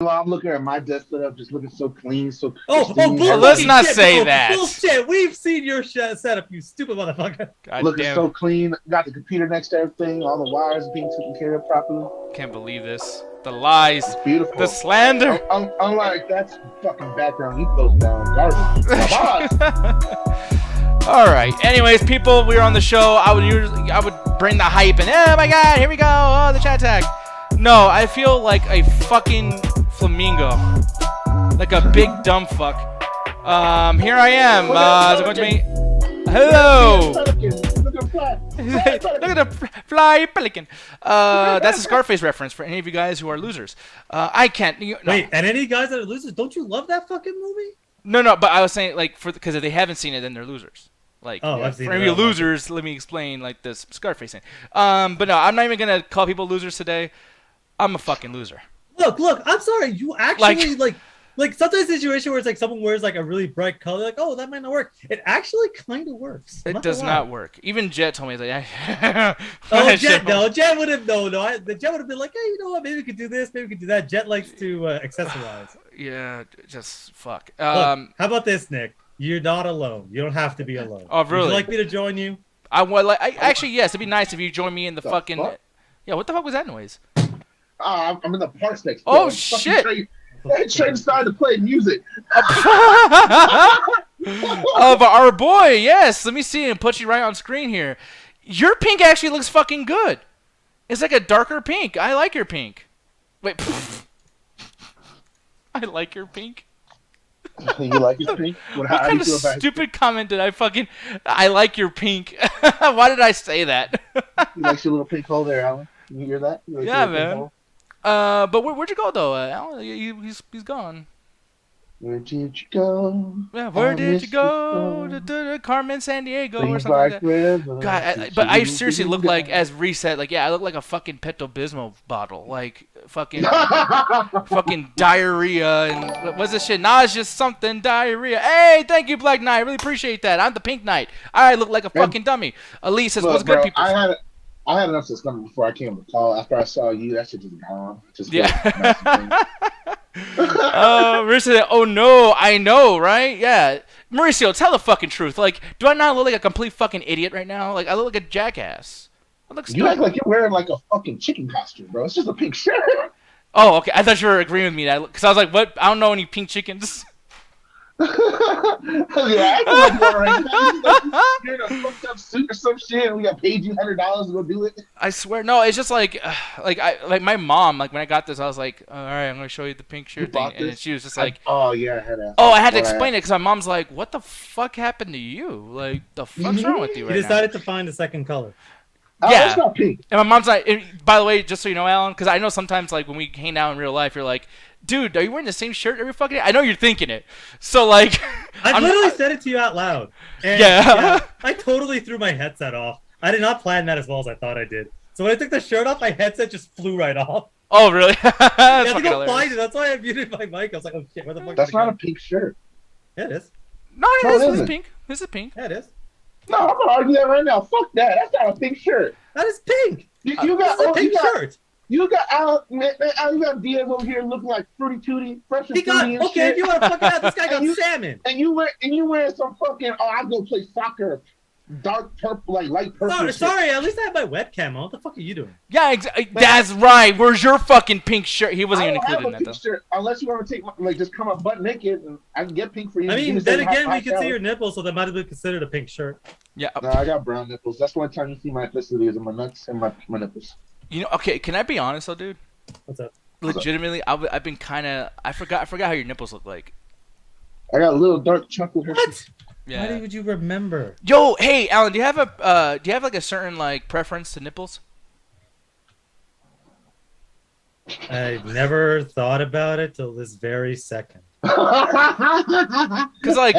I'm looking at my desk setup, just looking so clean, so Oh, let's not say that. Bullshit. We've seen your setup, you stupid motherfucker. God looking damn. so clean. Got the computer next to everything. All the wires being taken care of properly. Can't believe this. The lies. It's beautiful. The slander. Unlike that's fucking background ethos down garbage. Come on. All right. Anyways, people, we're on the show. I would bring the hype and oh my god, here we go. Oh, the chat tag. No, I feel like a fucking flamingo, like a big dumb fuck. Here I am. Is it going to me? Hello. Look at the fly pelican. That's a Scarface reference for any of you guys who are losers. I can't. No. Wait, and any guys that are losers, don't you love that fucking movie? No, but I was saying like because if they haven't seen it, then they're losers. Like, I've seen for it. any losers, let me explain like this Scarface thing. But no, I'm not even gonna call people losers today. I'm a fucking loser. Look, I'm sorry. You actually like sometimes a situation where it's like someone wears like a really bright color, like, oh, that might not work. It actually kind of works. It does not work. Even Jet told me, he's like, oh, Jet, no. Jet would have, no. Jet would have been like, hey, you know what? Maybe we could do this. Maybe we could do that. Jet likes to accessorize. Yeah, just fuck. Look, how about this, Nick? You're not alone. You don't have to be alone. Oh, really? Would you like me to join you? Actually, yes. It'd be nice if you join me in the fucking. Fuck? Yeah, what the fuck was that noise? I'm in the parks next. Oh shit! Trey decided to play music. Of our boy, yes. Let me see and put you right on screen here. Your pink actually looks fucking good. It's like a darker pink. I like your pink. Wait. I like your pink. You like his pink? What kind of stupid comment did I fucking... I like your pink. Why did I say that? You like your little pink hole there, Alan? You hear that? You like yeah, man. But where'd you go, though, Alan? He's gone. Where did you go? Yeah, where did you go? To Carmen, San Diego, or something like that. God, but I seriously look like, as Reset, like, yeah, I look like a fucking Pepto-Bismol bottle. Like, fucking diarrhea and what's this shit? Nauseous something, diarrhea. Hey, thank you, Black Knight. I really appreciate that. I'm the Pink Knight. I look like a fucking dummy. Elise says, what's good, people? I had enough suspended before I came to call. After I saw you, that shit just gone. Yeah. Mauricio said, oh no, I know, right? Yeah. Mauricio, tell the fucking truth. Like, do I not look like a complete fucking idiot right now? Like, I look like a jackass. You act like you're wearing like a fucking chicken costume, bro. It's just a pink shirt. Oh, okay. I thought you were agreeing with me. Because I was like, what? I don't know any pink chickens. Yeah, I feel like you're right now. You're in a fucked up suit or some shit, and we got paid you $100 to go do it. I swear, no. It's just like my mom. Like when I got this, I was like, all right, I'm gonna show you the pink shirt thing, and she was just like, oh yeah, I had to explain it because my mom's like, what the fuck happened to you? Like the fuck's wrong with you right now? You decided to find a second color. Yeah, it's not pink. And my mom's like, by the way, just so you know, Alan, because I know sometimes like when we hang out in real life, you're like, dude, are you wearing the same shirt every fucking day? I know you're thinking it. So like, I literally said it to you out loud. And, yeah, I totally threw my headset off. I did not plan that as well as I thought I did. So when I took the shirt off, my headset just flew right off. Oh really? I had to go find it. That's why I muted my mic. I was like, oh shit, where the fuck? That's not a pink shirt. Yeah, it is. No, it is pink. This is pink. Yeah, it is. No, I'm gonna argue that right now. Fuck that. That's not a pink shirt. That is pink. You got a pink shirt. You got you got Diaz over here looking like Fruity Tooty, fresh and fruity and okay, shit. if you want to fuck it out, this guy got salmon. And you wear some fucking I go play soccer, dark purple, like light purple. Sorry, at least I have my webcam on. What the fuck are you doing? Yeah, that's right. Where's your fucking pink shirt? He wasn't even included in that though. Shirt, unless you want to take just come up butt naked, and I can get pink for you. I mean, then again, we can see your nipples, so that might have been considered a pink shirt. Yeah. No, I got brown nipples. That's the one time you see my ethnicity is in my nuts and my nipples. You know, okay, can I be honest though, dude? What's up? Legitimately, I've been kind of I forgot how your nipples look like. I got a little dark chocolate hair. What? Yeah. Why would you remember? Yo, hey, Alan, do you have like a certain like preference to nipples? I never thought about it till this very second. Because like,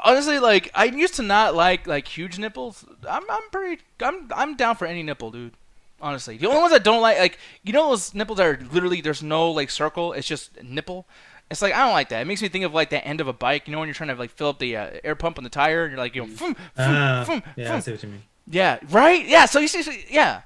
honestly, like I used to not like huge nipples. I'm down for any nipple, dude. Honestly, the only ones I don't like you know those nipples that are literally there's no like circle, it's just nipple. It's like I don't like that. It makes me think of like the end of a bike. You know when you're trying to like fill up the air pump on the tire, and you're like, yeah, I see what you mean. Yeah, right. Yeah. So you see, yeah.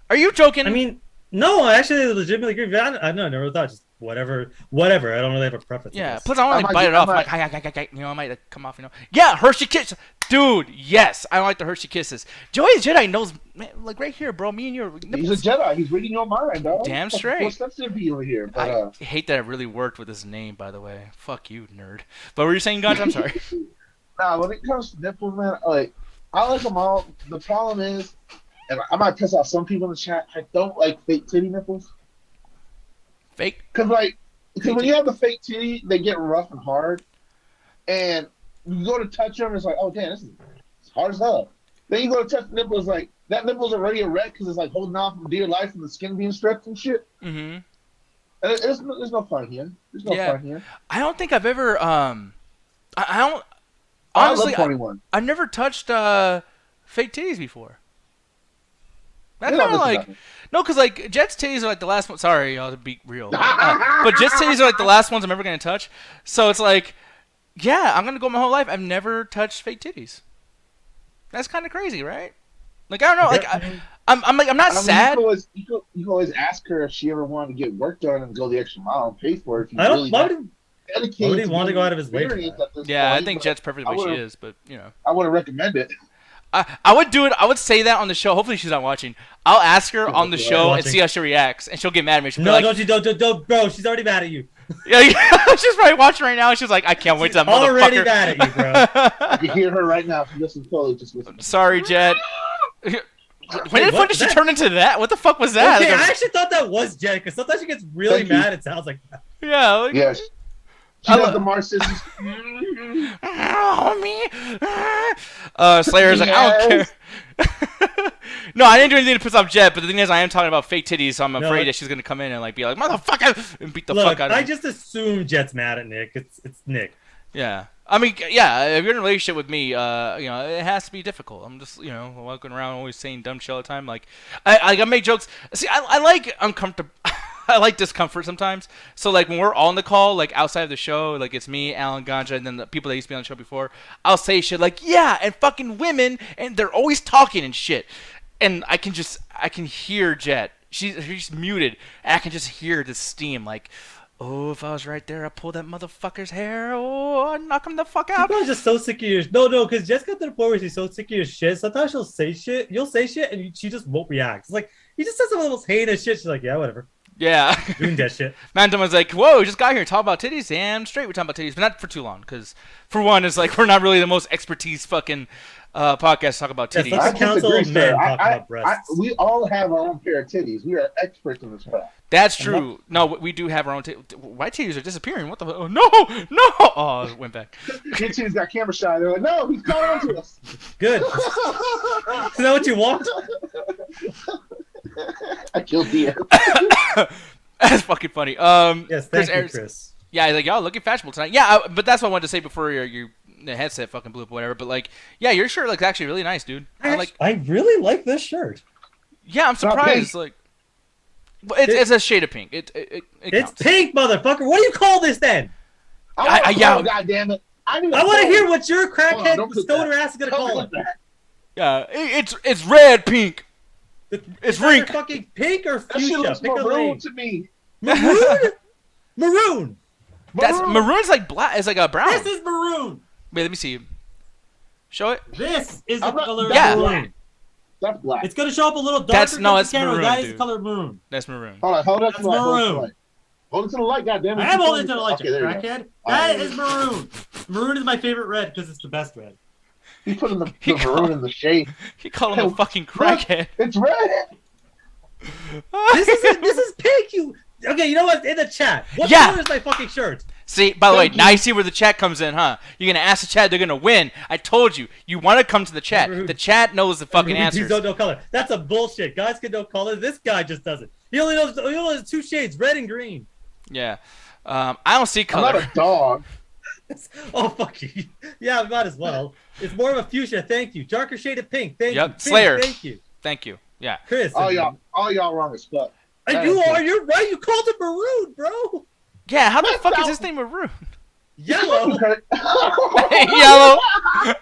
Are you joking? I mean, no, I actually legitimately agree. I never thought. Just whatever. I don't really have a preference. Yeah. I guess. Plus, I want to bite it off. Like, I might come off. Yeah, Hershey Kiss, dude. Yes, I like the Hershey Kisses. Joey the Jedi knows, man, like right here, bro. Me and you. He's a Jedi. He's reading your mind, dog. Damn straight. What's that to be over here? But, I hate that it really worked with his name, by the way. Fuck you, nerd. But what were you saying, Gotcha? I'm sorry. Nah, when it comes to nipples, man, like I like them all. The problem is, and I might piss off some people in the chat, I don't like fake titty nipples. Fake? Because when you have the fake titty, they get rough and hard. And you go to touch them, it's like, oh, damn, it's hard as hell. Then you go to touch the nipple, it's like, that nipple's already erect because it's like holding on for dear life and the skin being stretched and shit. Mm-hmm. And there's no fun here. There's no fun here. I don't think I've ever, I don't, honestly, I've never touched fake titties before. That's kind of like, no, because like Jet's titties are like the last one. Sorry, y'all, to be real, but Jet's titties are like the last ones I'm ever gonna touch. So it's like, yeah, I'm gonna go my whole life. I've never touched fake titties. That's kind of crazy, right? Like I don't know, like I'm not sad. You can always ask her if she ever wanted to get work done and go the extra mile and pay for it. If you Why would he want to go out of his way? Yeah, I think Jet's perfect the way she is, but you know, I wouldn't recommend it. I would do it. I would say that on the show. Hopefully she's not watching. I'll ask her on the show and see how she reacts, and she'll get mad at me. She'll be like, don't, bro. She's already mad at you. Yeah, she's probably watching right now. She's like, I can't wait to that motherfucker. Already mad at you, bro. I can hear her right now. She listens totally. Just listen. Sorry, Jet. When did she turn into that? What the fuck was that? Okay, I actually thought that was Jet because sometimes she gets really mad. It sounds like that. Yeah. Like, yes. She does the Marxist. Slayer's like, I don't care. No, I didn't do anything to piss off Jet, but the thing is, I am talking about fake titties, so I'm afraid that she's gonna come in and like be like, motherfucker, and beat the fuck out of me. I just assume Jet's mad at Nick. It's Nick. Yeah. I mean, yeah, if you're in a relationship with me, it has to be difficult. I'm just, walking around always saying dumb shit all the time. Like, I make jokes. See, I like uncomfortable. I like discomfort sometimes. So, like, when we're all on the call, like, outside of the show, like, it's me, Alan, Ganja, and then the people that used to be on the show before, I'll say shit like, yeah, and fucking women, and they're always talking and shit. And I can hear Jet. She's muted, and I can just hear the steam, like, oh, if I was right there, I'd pull that motherfucker's hair. Oh, I'd knock him the fuck out. I'm just so sick of your... No, because Jet's got to the point where she's so sick of your shit. Sometimes she'll say shit. You'll say shit, and she just won't react. It's like, you just said some of the most heinous shit. She's like, yeah, whatever. Yeah. Doing that shit. Manton was like, whoa, we just got here to talk about titties. Damn straight we're talking about titties. But not for too long, because, for one, it's like we're not really the most expertise fucking podcast to talk about titties. Yes, council of men talk about breasts. We all have our own pair of titties. We are experts in this stuff. That's true. No, we do have our own titties. White titties are disappearing. What the hell? Oh, no. Oh, it went back. Your titties got camera shy. They're like, no, he's calling on to us. Good. Is that what you want? I killed Diaz. That's fucking funny. Yes, thank you, Chris. Yeah, he's like, y'all looking fashionable tonight. Yeah, but that's what I wanted to say before your headset fucking blew up or whatever. But, like, yeah, your shirt looks actually really nice, dude. I really like this shirt. Yeah, I'm surprised. Like, it's a shade of pink. It's pink, motherfucker. What do you call this then? God damn it. I want to hear what your crackhead stoner ass is gonna call it. Yeah, it's red pink. It's rink. Fucking pink or fuchsia? That shit looks maroon to me. Maroon. Maroon's like black. It's like a brown. This is maroon. Wait, let me see. Show it. This is the color of maroon. That's black. It's gonna show up a little darker. That's maroon. That is the color of maroon. That's maroon. Hold it to the light. Maroon. Hold it to the light, goddammit. I am holding it to the light, crackhead. That is maroon. Maroon is my favorite red because it's the best red. He's putting the maroon in the shade. He called him a fucking crackhead. It's red. This is pink. Okay, you know what? In the chat, what color is my fucking shirt? See, by the way, now you see where the chat comes in, huh? You're gonna ask the chat, they're gonna win. I told you, you want to come to the chat. The chat knows the fucking answers. He don't know color. That's a bullshit. Guys can know color. This guy just doesn't. He only knows two shades, red and green. Yeah, I don't see color. I'm not a dog. Oh fuck you. Yeah, might as well. It's more of a fuchsia. Thank you. Darker shade of pink. Thank you. Slayer. Thank you. Thank you. Yeah. Chris. All y'all wrong as fuck. You're right. You called it maroon, bro. Yeah. How the fuck is this thing maroon? Yellow. Yellow.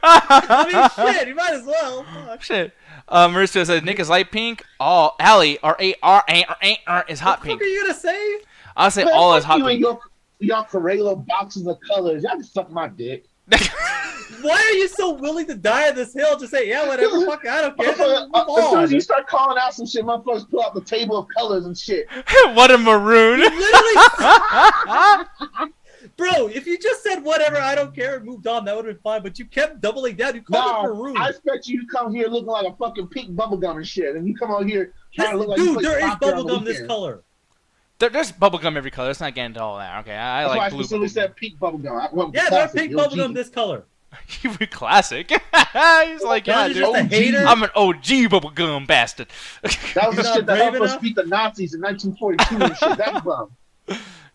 I mean, shit. You might as well. Fuck. Shit. Marissa says Nick is light pink. Oh, Allie, R-A-R-A-R is hot pink. What are you gonna say? I'll say Man, all is fuck hot you and pink. y'all Corello boxes of colors. Y'all can suck my dick. Why are you so willing to die on this hill? Just say, yeah, whatever, fuck, I don't care. Move As soon as on. you start calling out some shit, motherfuckers pull out the table of colors and shit. What a maroon. Literally, bro, if you just said whatever, I don't care, and moved on, that would have been fine. But you kept doubling down. You called it maroon. I expect you to come here looking like a fucking pink bubblegum and shit, and you come out here trying to look like you Dude, play there is soccer on the bubblegum this weekend. color. There's bubblegum every color. Let's not get into all that. Okay, I That's why like I blue. specifically Bubblegum. said pink bubblegum. I went with Yeah, classic, there's pink the OG. bubblegum this color. You were classic. He's like, yeah, John's dude. just a hater. I'm an OG bubblegum bastard. That was the You're shit not that helped brave us enough? beat the Nazis in 1942 and shit. That bum.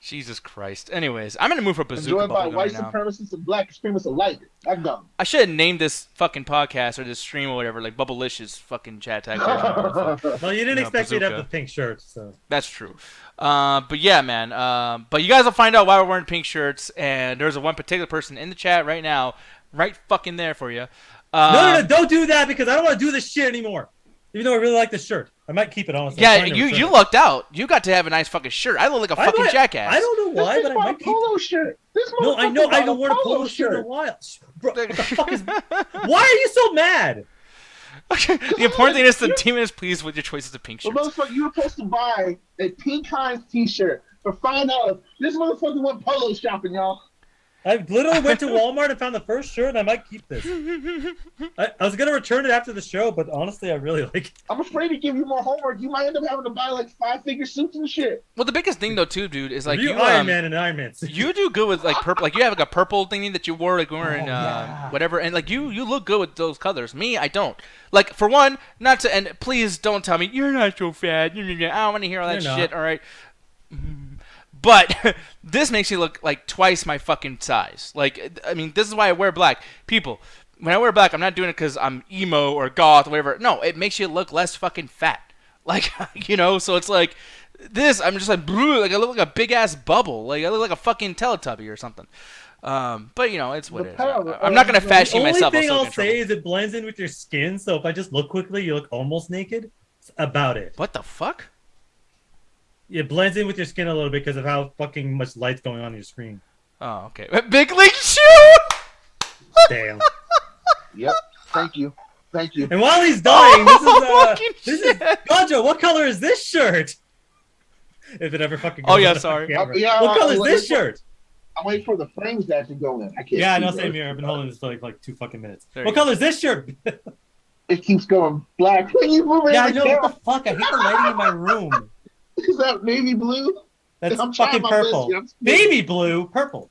Jesus Christ. Anyways, I'm in the mood for bazooka Enjoyed by bubblegum white right now. supremacists and black extremists alike. That gum. I should have named this fucking podcast or this stream or whatever, like Bubblicious fucking chat tag. Well, you didn't No, expect me to have bazooka. the pink shirt, so. That's true. But yeah, man. But you guys will find out why we're wearing pink shirts. And there's a one particular person in the chat right now, right fucking there for you. No, don't do that because I don't want to do this shit anymore. Even though I really like this shirt. I might keep it, honestly. Yeah, you lucked out. You got to have a nice fucking shirt. I look like a fucking jackass. I don't know why, but I might a keep polo shirt. This No, I know. I haven't don't worn a polo shirt in a while. Bro, what the fuck is... Why are you so mad? The important thing is the team is pleased with your choices of pink Well, shirts. motherfucker, you were supposed to buy a Pink Hines t-shirt for $5. This motherfucker went polo shopping, y'all. I literally went to Walmart and found the first shirt, and I might keep this. I was going to return it after the show, but honestly, I really like it. I'm afraid to give you more homework. You might end up having to buy like 5-figure suits and shit. Well, the biggest thing though, too, dude, is like You you Iron Man and Iron Man. you do good with like purple. Like you have like a purple thingy that you wore like when we were in yeah. whatever, and like you look good with those colors. Me, I don't. Like for one, not to, and please don't tell me you're not so fat. I don't want to hear all that You're shit. not. All right. But this makes you look like twice my fucking size. Like, I mean, this is why I wear black. People, when I wear black, I'm not doing it because I'm emo or goth or whatever. No, it makes you look less fucking fat. Like, you know, so it's like this. I'm just like, like I look like a big ass bubble. Like I look like a fucking Teletubby or something. But you know, it's what it is. I'm not gonna fashion The only myself. thing I'll say is it blends in with your skin, so if I just look quickly, you look almost naked. That's about it. What the fuck? It blends in with your skin a little bit because of how fucking much light's going on your screen. Oh, okay. Big League Chew. Damn. Yep. Thank you. Thank you. And while he's dying, fucking this is Gajo, what color is this shirt? If it ever fucking goes Oh, yeah, on the sorry. camera. Yeah, What color is look, this shirt? I'm waiting for the frames that to go in. I can't. Yeah, I know, see, same bro. here. I've been holding this for like 2 fucking minutes. There What you go. color is this shirt? It keeps going black. When you move it, Yeah, I know. What the fuck? I hate the lighting in my room. Is that navy blue? That's I'm trying fucking my best purple. here. I'm Baby blue, purple.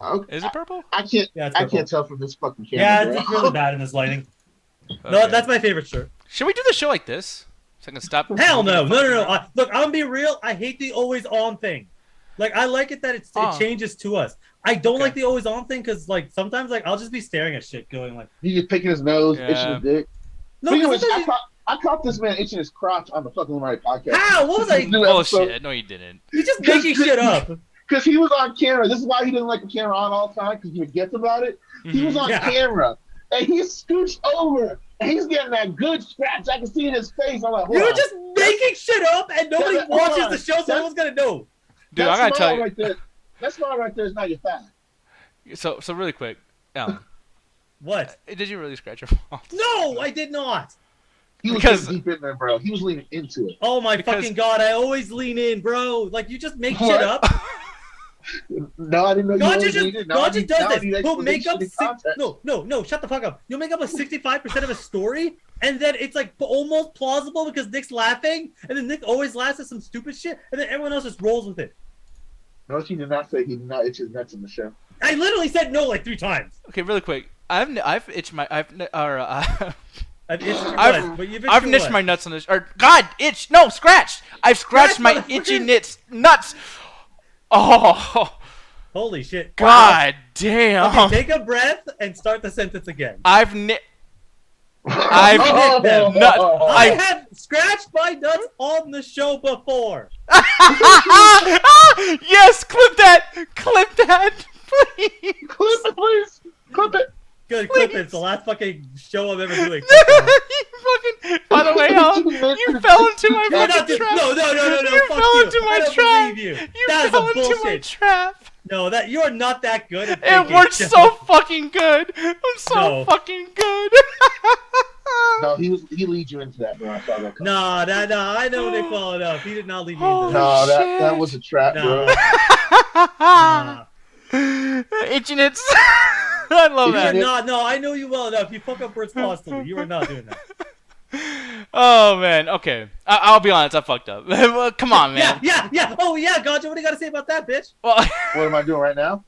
Okay. Is it purple? I can't. Yeah, it's I purple. can't tell from this fucking camera. Yeah, bro. it's really bad in this lighting. No, Okay. that's my favorite shirt. Should we do the show like this? So I can stop. Hell no, no. Look, I'm gonna be real. I hate the always on thing. Like, I like it that it changes to us. I don't Okay. like the always on thing because, like, sometimes like I'll just be staring at shit, going like, He's just picking his nose, Yeah. itching his dick. no. Speaking of which, Sometimes I caught this man itching his crotch on the fucking Luminary podcast. How? What was I? Bullshit. No, you didn't. You're just making shit up. Because he was on camera. This is why he didn't like the camera on all the time, because he forgets about it. He was on Yeah. camera, and he scooched over, and he's getting that good scratch. I can see it in his face. I'm like, hold You're on. just making shit up, and nobody Hold watches on. the show, so no one's gonna know. Dude, That I gotta smile tell you. right there. That smile right there is not your fat. So really quick, Alan, What? did you really scratch your balls? No, I did not. He was Because- getting deep in there, bro. He was leaning into it. Oh my Because- fucking god! I always lean in, bro. Like, you just make What? shit up. No, I didn't know you Gaja always just leaned in. Now I Gaja need- does now I this. need He'll make up explanation and context. no, shut the fuck up. You'll make up a 65% of a story, and then it's like almost plausible because Nick's laughing, and then Nick always laughs at some stupid shit, and then everyone else just rolls with it. Notice he did not say he did not itch his nuts in the show. I literally said no like 3 times. Okay, really quick. I've itched my I've itched your I've- what? But you've I've your niched what? my nuts on this. Or God, itch. No, scratched. I've scratched my Scratch, itchy motherfucker. nuts. Oh, Holy shit. God damn. Okay, take a breath and start the sentence again. I've nicked them nuts. I have scratched my nuts on the show before. Yes, clip that, please. Clip it, please. Clip it. Good clip it. It's the last fucking show I'm ever doing. By the way, Alan, you fell into my fucking trap. No. You Fuck fell you. into I my don't trap. believe you. You That is fell a into my bullshit. trap. No, that you are not that good. At It worked so fucking good. I'm so fucking good. No, he leads you into that, bro. I saw that. No, I know Nick well enough. He did not lead me Holy into No, that. that was a trap, bro. Nah. Itchiness. I love You are that. not. No, I know you well enough. You fuck up words constantly. You are not doing that. Oh man, okay. I'll be honest, I fucked up. Well, come on, man. Yeah. Oh yeah, Gotcha. What do you got to say about that, bitch? Well, What am I doing right now?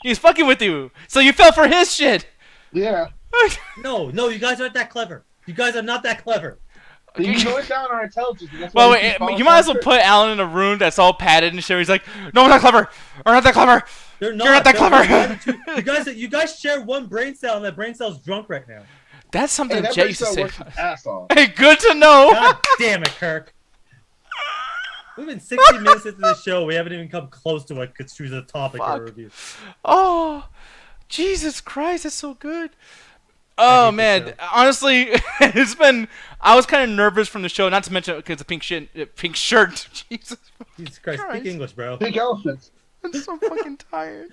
he's fucking with you, so you fell for his shit. Yeah. No, you guys aren't that clever. You guys are not that clever. You go down our intelligence. That's Well, why wait, keep falling you might as for well it. put Alan in a room that's all padded and shit. He's like, no, we're not clever. We're not that clever. They're not. You're not that clever. You guys share one brain cell, and that brain cell's drunk right now. That's something Hey, that Jay brain used to cell say. works its ass off. Hey, good to know. God damn it, Kirk. We've been 60 minutes into the show. We haven't even come close to what could choose a topic of our review. Oh, Jesus Christ, that's so good. Oh man, honestly, it's been. I was kind of nervous from the show, not to mention because the pink shirt. Jesus Christ, Christ. speak English, bro. Pink elephants. I'm so fucking tired.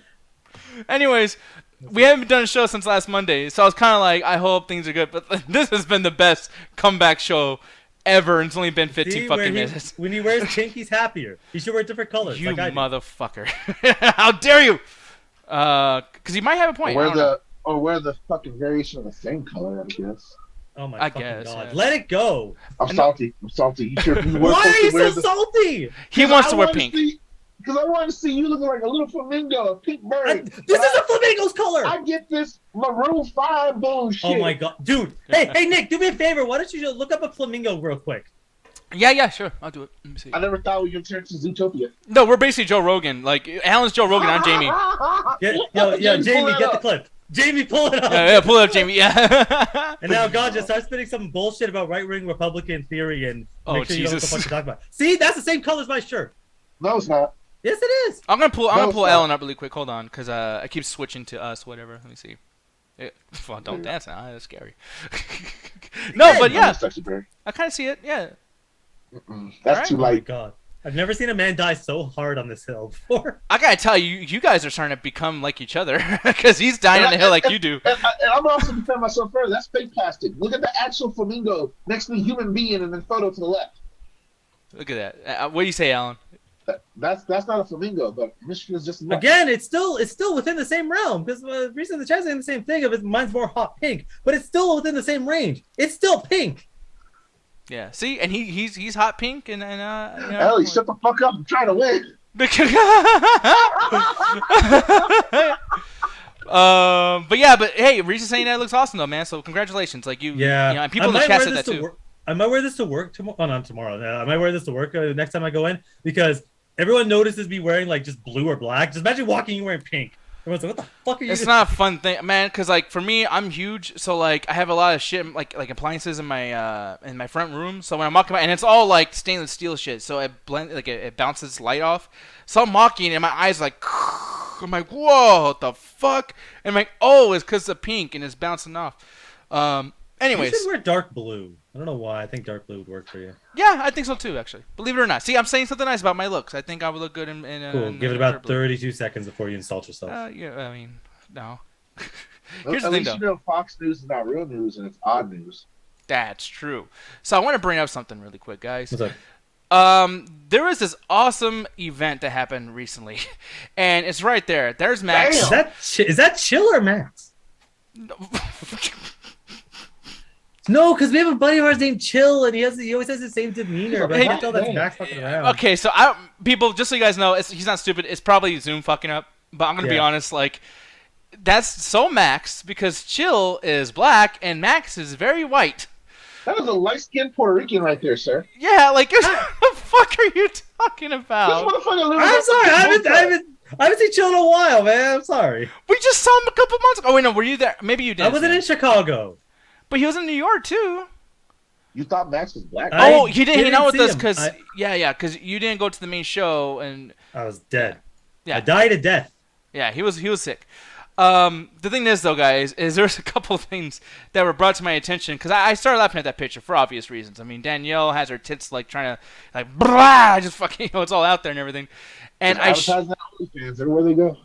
Anyways, we haven't done a show since last Monday, so I was kind of like, I hope things are good. But this has been the best comeback show ever, and it's only been 15 fucking minutes. When he wears pink, he's happier. He should wear different colors. You like I do. motherfucker! How dare you? Because he might have a point. Wear the fucking variation of the same color, I guess. Oh my I fucking guess, god! yeah. Let it go. I'm salty. You sure? Why are you so salty? He wants to wear pink. Because I want to see you looking like a little flamingo, a pink bird. This is a flamingo's color. I get this Maroon 5 bullshit. Oh my god, dude! Hey Nick, do me a favor. Why don't you just look up a flamingo real quick? Yeah, sure. I'll do it. Let me see. I never thought we could turn to Zootopia. No, we're basically Joe Rogan. Like, Alan's Joe Rogan, I'm Jamie. Jamie, get the clip. Jamie, pull it up. Yeah, pull it up, Jamie. Yeah. And now God just starts spitting some bullshit about right-wing Republican theory and make sure you know what the fuck you're talking about. See, that's the same color as my shirt. No, it's not. Yes, it is. I'm gonna pull Alan up really quick. Hold on, because I keep switching to us, whatever. Let me see. Well, don't dance now. That's scary. No, but yeah, I kind of see it. Yeah. That's too Oh my light. god. I've never seen a man die so hard on this hill before. I gotta tell you, you guys are starting to become like each other, because he's dying on the hill like you do. And I'm also defending myself further. That's fake plastic. Look at the actual flamingo next to the human being and then photo to the left. Look at that. What do you say, Alan? That's not a flamingo, but Michigan is just Again, it's still within the same realm because the reason the chat's saying the same thing of it, mine's more hot pink, but it's still within the same range. It's still pink. Yeah. See, and he's hot pink and Ellie, shut the fuck up! I'm trying to win. But hey, Reese is saying that it looks awesome though, man. So congratulations, like you. Yeah. You know, and people in the chat said that too. I might wear this to work tomorrow. Oh, not tomorrow. I might wear this to work next time I go in because everyone notices me wearing like just blue or black. Just imagine walking in wearing pink. Everyone's like, "What the fuck are you?" It's not a fun thing, man. Cause like for me, I'm huge, so like I have a lot of shit like appliances in my front room. So when I'm walking by, and it's all like stainless steel shit, so it bounces light off. So I'm walking, and my eyes like, I'm like, whoa, what the fuck? And I'm like, oh, it's cause of pink, and it's bouncing off. Anyways, you should wear dark blue. I don't know why. I think dark blue would work for you. Yeah, I think so too, actually. Believe it or not. See, I'm saying something nice about my looks. I think I would look good in cool. Give it about 32 seconds before you insult yourself. Yeah, I mean, no. Here's the thing, though. You know, Fox News is not real news, and it's odd news. That's true. So I want to bring up something really quick, guys. What's up? There was this awesome event that happened recently, and it's right there. There's Max. Is that Chill or Max? No, because we have a buddy of ours named Chill, and he always has the same demeanor. But I can't tell that's Max fucking around. Okay, so people, just so you guys know, he's not stupid. It's probably Zoom fucking up. But I'm gonna be honest, like that's so Max because Chill is black and Max is very white. That was a light-skinned Puerto Rican right there, sir. Yeah, like what the fuck are you talking about? This motherfucker I'm sorry, I haven't seen Chill in a while, man. I'm sorry. We just saw him a couple months ago. Oh wait, no, were you there? Maybe you did. I wasn't in Chicago. But he was in New York too. You thought Max was black? Oh, he didn't hang out with us because because you didn't go to the main show and I was dead. Yeah, I died a death. Yeah, he was sick. The thing is, though, guys, is there's a couple of things that were brought to my attention because I started laughing at that picture for obvious reasons. I mean, Danielle has her tits like trying to like blah, just fucking, it's all out there and everything. And advertising that OnlyFans everywhere they go.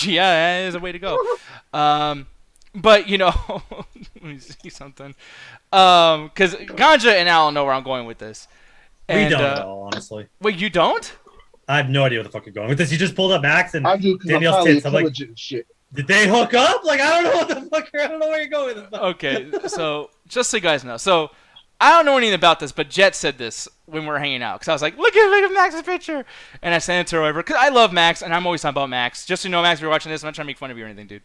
Yeah, that is a way to go. But let me see something. Because Ganja and Alan know where I'm going with this. And, we don't at all, honestly. Wait, you don't? I have no idea where the fuck you're going with this. You just pulled up Max and I do, Danielle's tits. I'm like, shit. did they hook up? Like, I don't know what the fuck. I don't know where you're going with this. Okay, so just so you guys know, so I don't know anything about this, but Jet said this when we were hanging out because I was like, look at Max's picture, and I sent it to her over because I love Max and I'm always talking about Max. Just so you know, Max, if you're watching this, I'm not trying to make fun of you or anything, dude.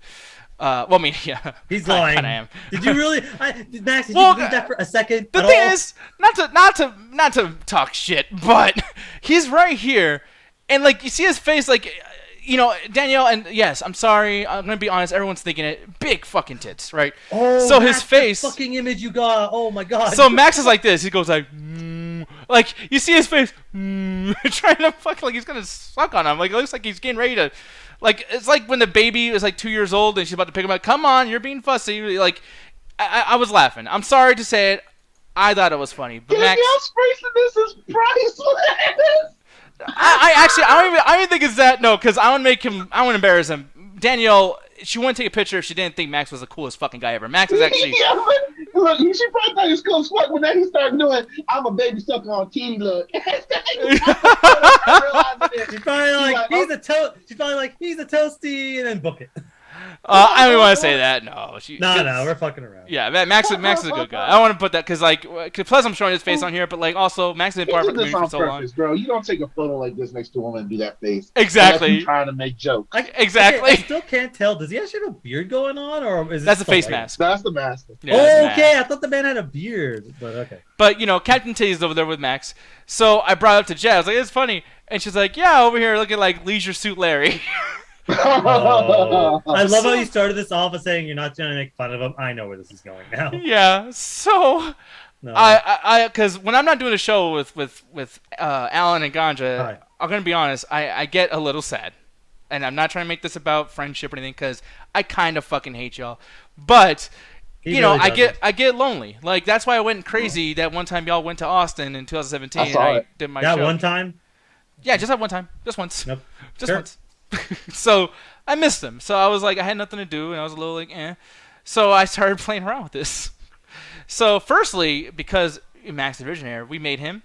Well, I mean, yeah. He's lying. I am. Did you really, Max? Did you believe that for a second? The thing is, not to talk shit, but he's right here, and like you see his face, like. Danielle, and yes, I'm sorry. I'm gonna be honest. Everyone's thinking it. Big fucking tits, right? Oh, so Max, his face. The fucking image you got. Oh my god. So Max is like this. He goes like, like you see his face, trying to fuck like he's gonna suck on him. Like it looks like he's getting ready to, like it's like when the baby is like 2 years old and she's about to pick him up. Come on, you're being fussy. Like I was laughing. I'm sorry to say it. I thought it was funny, but Max. Danielle's face in this is priceless. I don't even think it's that. No, because I want to embarrass him. Danielle, she wouldn't take a picture if she didn't think Max was the coolest fucking guy ever. Max is actually. Yeah, but look, she probably thought he was cool as fuck when then he started doing, I'm a baby sucker on TV look. She's probably like, she's probably like, he's a toasty, and then book it. I don't even want to say that. No, No, we're fucking around. Yeah, Max is a good guy. I don't want to put that because plus I'm showing his face on here, but like also Max has been part of the community for so long. Bro, you don't take a photo like this next to a woman and do that face. Exactly. Trying to make jokes. Exactly. I still can't tell. Does he actually have a beard going on, or is that's a face mask? That's the mask. Yeah, okay, I thought the man had a beard, but okay. But Captain T's over there with Max, so I brought it up to Jen. I was like, it's funny, and she's like, yeah, over here looking like Leisure Suit Larry. I love how you started this off of saying you're not going to make fun of him. I know where this is going now. Yeah, so no. I because when I'm not doing a show with Alan and Ganja, right. I'm gonna be honest, I get a little sad, and I'm not trying to make this about friendship or anything because I kind of fucking hate y'all, but. Really I get lonely. Like that's why I went crazy that one time y'all went to Austin in 2017 and I did my show. That one time? Yeah, just that one time. Just once. Nope. Just once. So I missed them. So I was like, I had nothing to do, and I was a little like, eh. So I started playing around with this. So firstly, because Max the Visionaire, we made him.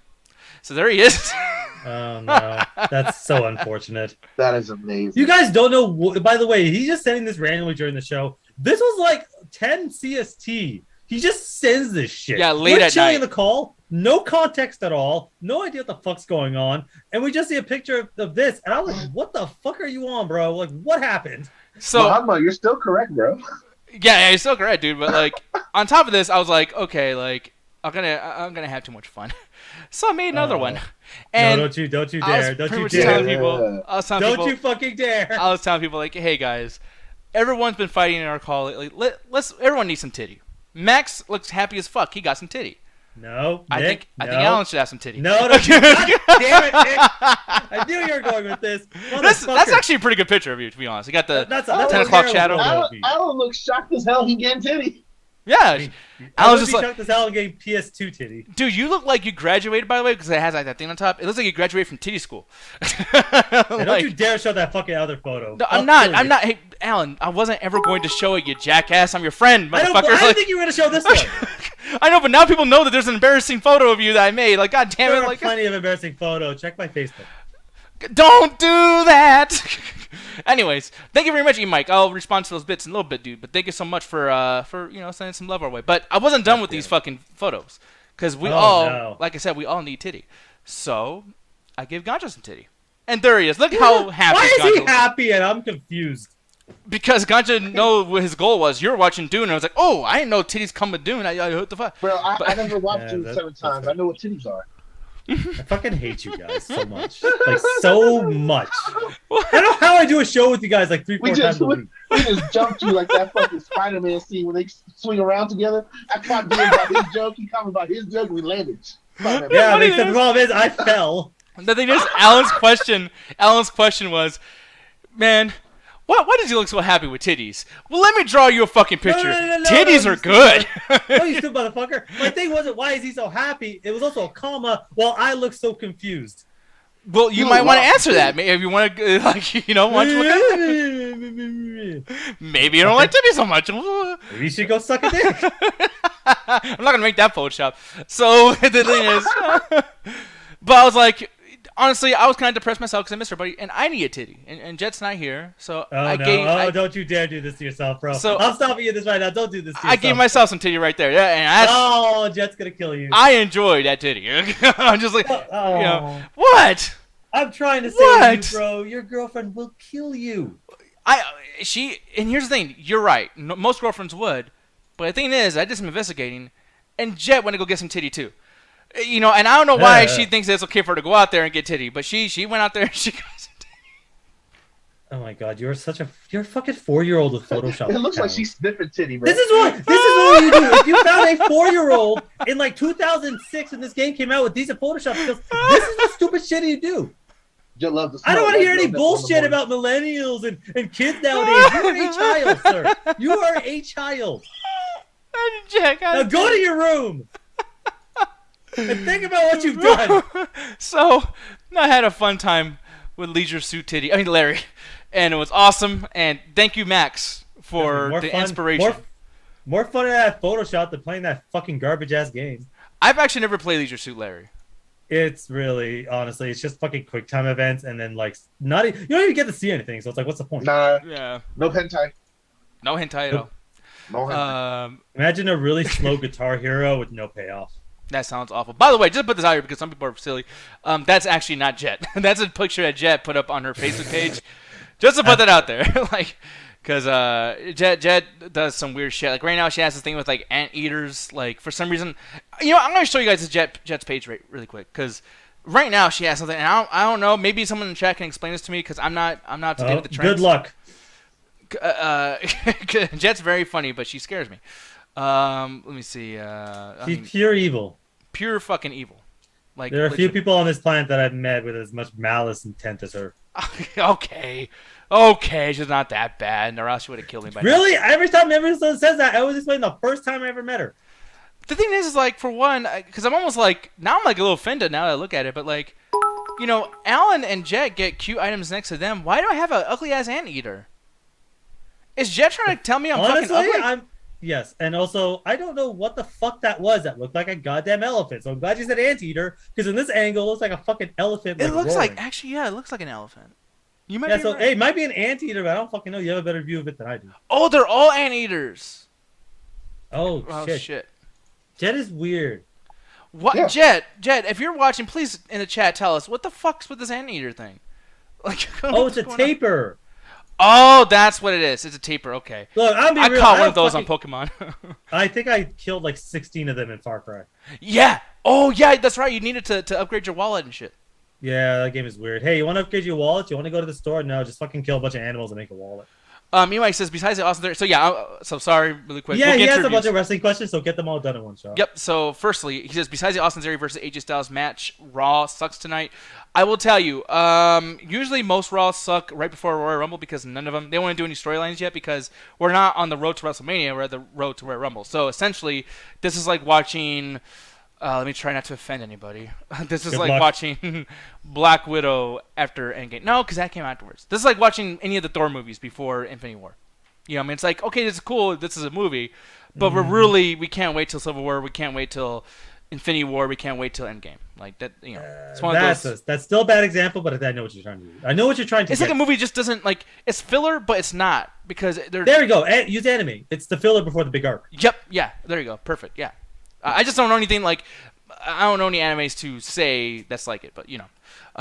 So there he is. Oh no, that's so unfortunate. That is amazing. You guys don't know. By the way, he's just sending this randomly during the show. This was like 10 CST. He just sends this shit. Yeah, late We're at chilling night. in the call, no context at all, no idea what the fuck's going on, and we just see a picture of this, and I was like, "What the fuck are you on, bro? Like, what happened?" So, Muhammad, you're still correct, bro. Yeah, you're still correct, dude. But like, on top of this, I was like, okay, like, I'm gonna have too much fun. So I made another one. And no, don't you dare! Don't you dare! Don't you fucking dare! I was telling people like, hey guys, everyone's been fighting in our call. Like, let's everyone needs some titty. Max looks happy as fuck. He got some titty. No, I Nick, think Alan should have some titty. No, God damn it, Nick! I knew you were going with this. That's actually a pretty good picture of you, to be honest. You got the that's 10 o'clock shadow. Alan looks shocked as hell. He getting titty. Yeah, I was just like, shocked as hell getting PS2 titty. Dude, you look like you graduated, by the way, because it has like that thing on top. It looks like you graduated from titty school. Hey, don't you dare show that fucking other photo. No, I'm not. Hey, Alan, I wasn't ever going to show it, you jackass. I'm your friend, motherfucker. I didn't think you were gonna show this one. I know, but now people know that there's an embarrassing photo of you that I made. Like, god damn it! There are like, plenty of embarrassing photos. Check my Facebook. Don't do that. Anyways, thank you very much, E-Mike. I'll respond to those bits in a little bit, dude. But thank you so much for sending some love our way. But I wasn't done with these fucking photos because like I said, we all need titty. So I gave Ganja some titty, and there he is. Look how happy. Why is Ganja he happy? And I'm confused. Because Ganja know what his goal was. You were watching Dune, and I was like, oh, I didn't know titties come with Dune. What the fuck? Bro, I never watched Dune 7 times. I know what titties are. I fucking hate you guys so much. Like, so much. I don't know how I do a show with you guys like 3-4 times a week. We just jumped you like that fucking Spider-Man scene when they swing around together. I caught Dean about his joke. He caught me about his joke. We landed. Yeah, except the problem is I fell. The thing is, Alan's question was, man, Why does he look so happy with titties? Well, let me draw you a fucking picture. No, Titties are good. No, you stupid motherfucker. My thing wasn't why is he so happy. It was also a comma while I look so confused. Well, you might want to answer that. Maybe if you want to, like, you know, want to look at maybe you don't like titties so much. Maybe you should go suck a dick. I'm not gonna make that Photoshop. So the thing is, but I was like, honestly, I was kind of depressed myself because I missed her, buddy, and I need a titty, and Jet's not here, so don't you dare do this to yourself, bro. So I'm stopping you this right now. Don't do this to yourself. I gave myself some titty right there. Yeah, and Jet's gonna kill you. I enjoyed that titty. I'm just like, you know, what? I'm trying to say you, bro. Your girlfriend will kill you. And here's the thing. You're right. Most girlfriends would. But the thing is, I did some investigating, and Jet went to go get some titty too. You know, and I don't know why she thinks it's okay for her to go out there and get titty, but she went out there and she got some titty. Oh my God, you're a fucking 4-year-old with Photoshop. It looks like she's sniffing titty, bro. This is what you do. If you found a 4-year-old in like 2006 when this game came out with decent Photoshop skills, this is the stupid shit you do. I don't want to hear any bullshit about millennials and kids nowadays. You are a child, sir. You are a child. Now go to your room and think about what you've done. So, I had a fun time with Leisure Suit Titty. I mean, Larry. And it was awesome. And thank you, Max, for the inspiration. More fun in that Photoshop than playing that fucking garbage-ass game. I've actually never played Leisure Suit Larry. It's really, honestly, it's just fucking quick time events, and then like you don't even get to see anything. So it's like, what's the point? Nah. Yeah. No hentai. No hentai at all. No hentai. Imagine a really slow Guitar Hero with no payoff. That sounds awful. By the way, just put this out here because some people are silly. That's actually not Jet. That's a picture that Jet put up on her Facebook page. Just to put that out there, like. Because Jet does some weird shit. Like right now, she has this thing with like anteaters. Like for some reason, you know, I'm gonna show you guys Jet's page really quick. Because right now she has something, and I don't know. Maybe someone in the chat can explain this to me. Because I'm not up to date with the trends. Good luck. Jet's very funny, but she scares me. Let me see. She's pure evil. Pure fucking evil. Like there are a few people on this planet that I've met with as much malice intent as her. Okay, she's not that bad, or else she would have killed me by now. Really? Every time everyone says that, I always explain the first time I ever met her. The thing is like, for one, because I'm almost like, now I'm like a little offended now that I look at it, but like, you know, Alan and Jet get cute items next to them. Why do I have an ugly-ass anteater? Is Jet trying to tell me I'm fucking ugly? Yes, and also, I don't know what the fuck that was. That looked like a goddamn elephant. So I'm glad you said anteater, because in this angle, it looks like a fucking elephant. It looks roaring. like, actually, yeah, it looks like an elephant. You might be so right. Hey, it might be an anteater, but I don't fucking know. You have a better view of it than I do. Oh, they're all anteaters. Oh shit. Jet is weird. What? Yeah. Jet, if you're watching, please in the chat tell us what the fuck's with this anteater thing. Like, it's a taper. Oh, that's what it is. It's a taper. Okay. Look, I caught one of those on Pokemon. I think I killed like 16 of them in Far Cry. Yeah. Oh, yeah. That's right. You needed to upgrade your wallet and shit. Yeah, that game is weird. Hey, you want to upgrade your wallet? You want to go to the store? No, just fucking kill a bunch of animals and make a wallet. Mike says, besides the awesome... So, yeah, so sorry, really quick. Yeah, he has a bunch of wrestling questions, so get them all done in one shot. Yep, so firstly, he says, besides the Austin Theory versus AJ Styles match, Raw sucks tonight. I will tell you, usually most Raw suck right before Royal Rumble because none of them... They don't want to do any storylines yet because we're not on the road to WrestleMania, we're at the road to Royal Rumble. So, essentially, this is like watching... let me try not to offend anybody. This is like watching Black Widow after Endgame. No, because that came afterwards. This is like watching any of the Thor movies before Infinity War. You know, I mean, it's like, okay, this is cool. This is a movie. But we can't wait till Civil War. We can't wait till Infinity War. We can't wait till Endgame. Like, that, you know. It's one of those. That's still a bad example, but I know what you're trying to do. I know what you're trying to do. It's like a movie just doesn't, like, it's filler, but it's not. Because they're... There we go. Use anime. It's the filler before the big arc. Yep. Yeah. There you go. Perfect. Yeah. I just don't know anything like... I don't know any animes to say that's like it, but you know.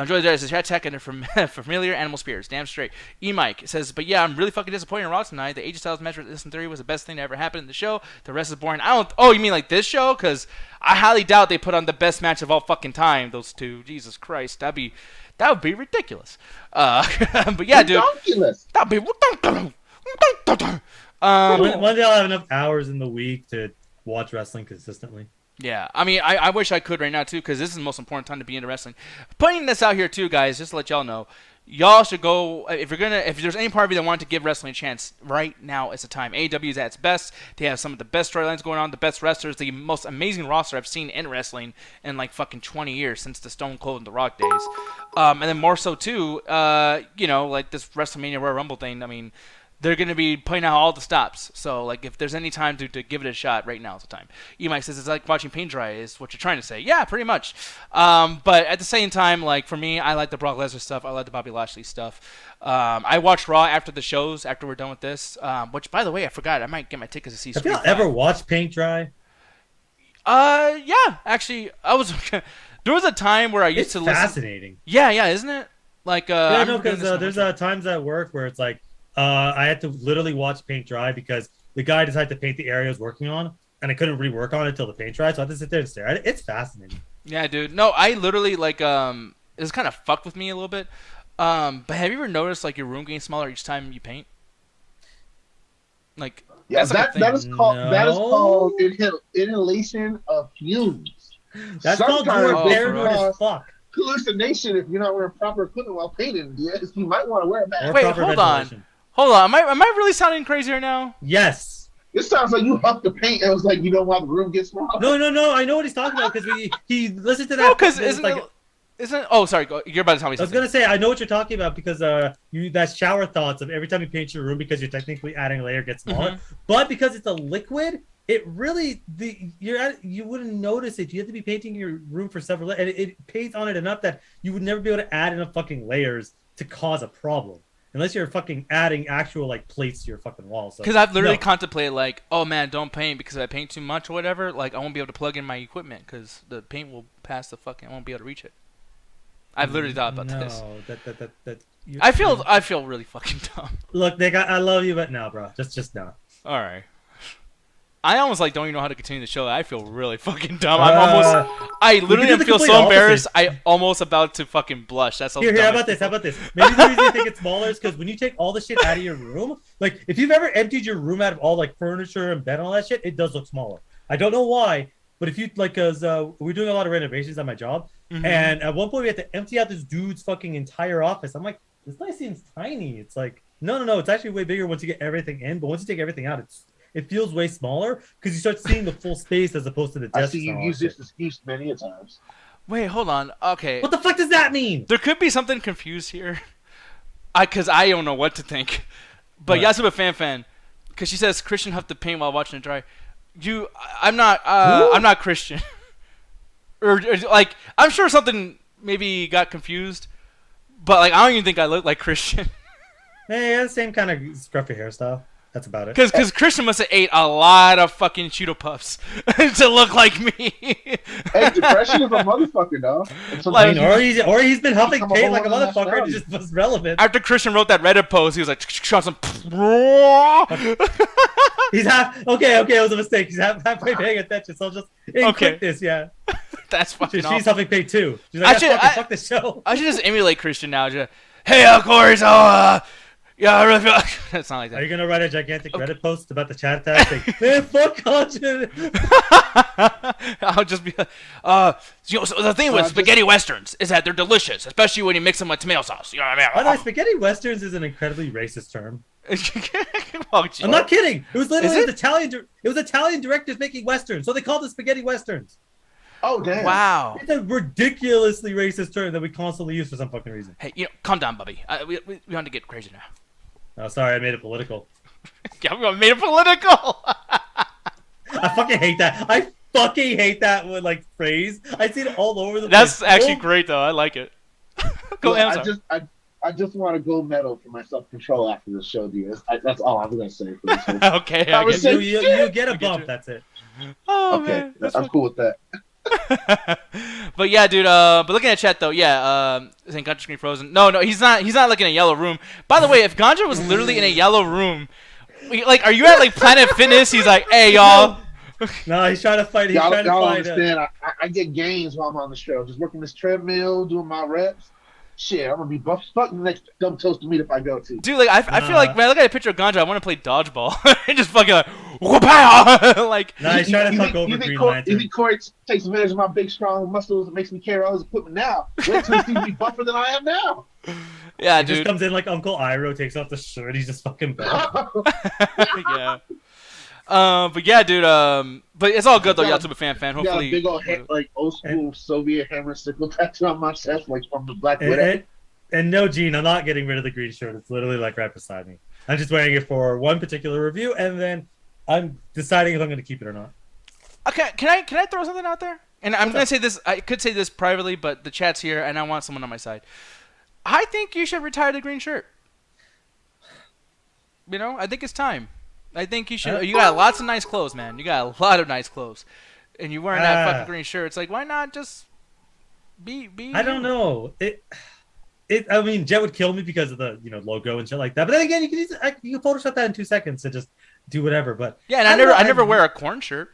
Joy says, chat tech and from familiar animal spirits. Damn straight. E-Mike says, but yeah, I'm really fucking disappointed in Raw tonight. The AJ Styles match with Listen Theory was the best thing that ever happened in the show. The rest is boring. Oh, you mean like this show? Because I highly doubt they put on the best match of all fucking time, those two. Jesus Christ. That would be ridiculous. But yeah, dude. Ridiculous. That'd be... One day I'll have enough hours in the week to watch wrestling consistently. Yeah, I mean, I wish I could right now, too, because this is the most important time to be into wrestling. Putting this out here, too, guys, just to let y'all know, y'all should go if there's any part of you that wanted to give wrestling a chance, right now is the time. AEW is at its best. They have some of the best storylines going on, the best wrestlers, the most amazing roster I've seen in wrestling in like fucking 20 years since the Stone Cold and The Rock days. And then more so too, like this WrestleMania Royal Rumble thing. I mean, they're going to be putting out all the stops. So, like, if there's any time to give it a shot, right now is the time. Mike says it's like watching paint dry is what you're trying to say. Yeah, pretty much. But at the same time, like, for me, I like the Brock Lesnar stuff. I like the Bobby Lashley stuff. I watched Raw after the shows, after we're done with this. Which, by the way, I forgot. I might get my tickets to see Have y'all ever watched paint dry? Yeah. Actually, I was... there was a time where I used to listen... It's fascinating. Yeah, isn't it? Like, yeah, no, because there's times at work where it's like, I had to literally watch paint dry because the guy decided to paint the area I was working on, and I couldn't rework on it until the paint dried, so I had to sit there and stare at it. It's fascinating. Yeah, dude. No, I literally, like, it's kind of fucked with me a little bit. But have you ever noticed, like, your room getting smaller each time you paint? Like, yeah, that is called inhalation of fumes. That's called paranoid as fuck. Hallucination if you're not wearing proper equipment while painting. Yes, you might want to wear a mask. Wait, hold on. Am I really sounding crazy right now? Yes. It sounds like you huffed the paint and it was like, you know why the room gets small. No. I know what he's talking about because he listened to that. No, because isn't oh, sorry, you're about to tell me something. I was gonna say I know what you're talking about because that shower thoughts of every time you paint your room because you're technically adding a layer gets smaller, but because it's a liquid. It really you wouldn't notice it. You have to be painting your room for several, and it paints on it enough that you would never be able to add enough fucking layers to cause a problem, unless you're fucking adding actual like plates to your fucking walls. Because I've literally contemplated like, oh man, don't paint because if I paint too much or whatever, like I won't be able to plug in my equipment because the paint will pass the fucking. I won't be able to reach it. I've literally thought about this. I feel really fucking dumb. Look, Nick, I love you, but no, bro, just no. All right. I almost like don't even know how to continue the show. I feel really fucking dumb. I literally feel so embarrassed. I almost about to fucking blush. That's how. Here, how about this? Maybe the reason you think it's smaller is because when you take all the shit out of your room, like if you've ever emptied your room out of all like furniture and bed and all that shit, it does look smaller. I don't know why, but if you like, cause we're doing a lot of renovations at my job, and at one point we had to empty out this dude's fucking entire office. I'm like, this place seems tiny. It's like, no, it's actually way bigger once you get everything in, but once you take everything out, it feels way smaller because you start seeing the full space as opposed to the desk. I see you use this excuse many a times. Wait, hold on. Okay. What the fuck does that mean? There could be something confused here. Because I don't know what to think. But Yasuba fan, because she says Christian huffed the paint while watching it dry. I'm not Christian. or like, I'm sure something maybe got confused. But like, I don't even think I look like Christian. Hey, the same kind of scruffy hairstyle. That's about it. Because Christian must have ate a lot of fucking Cheeto Puffs to look like me. Hey, depression is a motherfucker, dog. Like, or he's been huffing paint like a motherfucker and it just was relevant. After Christian wrote that Reddit post, he was like, shot some. He's okay, it was a mistake. He's halfway paying attention, so I'll just click this, yeah. That's fucking She's huffing paint too. She's like, fuck this show. I should just emulate Christian now. Hey, Corey, so, yeah, I really feel it's not like that. Are you gonna write a gigantic Reddit post about the chat tag saying, man, fuck content? I'll just be so the thing with spaghetti westerns is that they're delicious, especially when you mix them with tomato sauce. You know what I mean? By the way, spaghetti westerns is an incredibly racist term. Oh, I'm not kidding. It was literally Italian directors making westerns, so they called it spaghetti westerns. Oh damn! Wow, it's a ridiculously racist term that we constantly use for some fucking reason. Hey, calm down, Bubby. We want to get crazy now. Oh, sorry, I made it political. Yeah, we made it political. I fucking hate that. I fucking hate that one, like phrase. I see it all over the place. That's actually great great though. I like it. I just want to go medal for my self-control after this show, Diaz. That's all I'm gonna say for this one. Okay, you get a bump. That's it. Oh okay, man, I'm cool with that. But yeah, dude. But looking at chat though, yeah. Saying Ganja screen frozen. No, he's not. He's not like in a yellow room. By the way, if Ganja was literally in a yellow room, like, are you at like Planet Fitness? He's like, hey y'all. No, he's trying to fight. Y'all understand? I get gains while I'm on the show. Just working this treadmill, doing my reps. Shit, I'm gonna be buff fucking the next dumb toast to meet if I go to. Dude, like I feel like when I look at a picture of Ganja, I want to play dodgeball and just fucking like, like, nah, he's trying to fuck over Green Lantern. You think Corey takes advantage of my big, strong muscles and makes me carry all his equipment now? Wait till he sees me buffer than I am now. Yeah, he dude. just comes in like Uncle Iroh, takes off the shirt, he's just fucking back. Yeah. But yeah, dude. But it's all good though. Y'all super fan. Hopefully, got a big old like old school Soviet hammer sickle tattoo on my chest, like from the Black Widow. And no, Gene, I'm not getting rid of the green shirt. It's literally like right beside me. I'm just wearing it for one particular review, and then I'm deciding if I'm going to keep it or not. Okay, can I throw something out there? And I'm going to say this. I could say this privately, but the chat's here, and I want someone on my side. I think you should retire the green shirt. You know, I think it's time. I think you should. You got lots of nice clothes, man. You got a lot of nice clothes, and you're wearing that fucking green shirt. It's like, why not just be? I don't know. I mean, Jet would kill me because of the logo and shit like that. But then again, you can Photoshop that in 2 seconds to just do whatever. But yeah, and I never wear a corn shirt.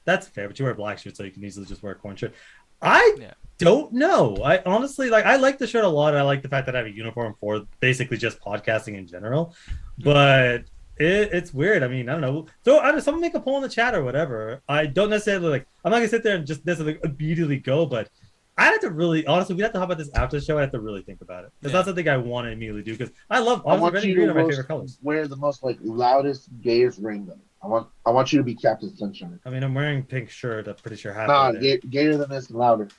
That's fair, but you wear a black shirt, so you can easily just wear a corn shirt. I don't know. I honestly I like the shirt a lot. I like the fact that I have a uniform for basically just podcasting in general. But it's weird. I mean, I don't know. So someone make a poll in the chat or whatever. I don't necessarily I'm not gonna sit there and just necessarily immediately go, but I have to really, honestly, we'd have to talk about this after the show. I have to really think about it. It's not something I want to immediately do because I want red and green are my favorite colors. Wear the most loudest, gayest ring though. I want you to be Captain Sunshine. I mean, I'm wearing pink shirt. I'm pretty sure half. Nah, gayer than this and louder.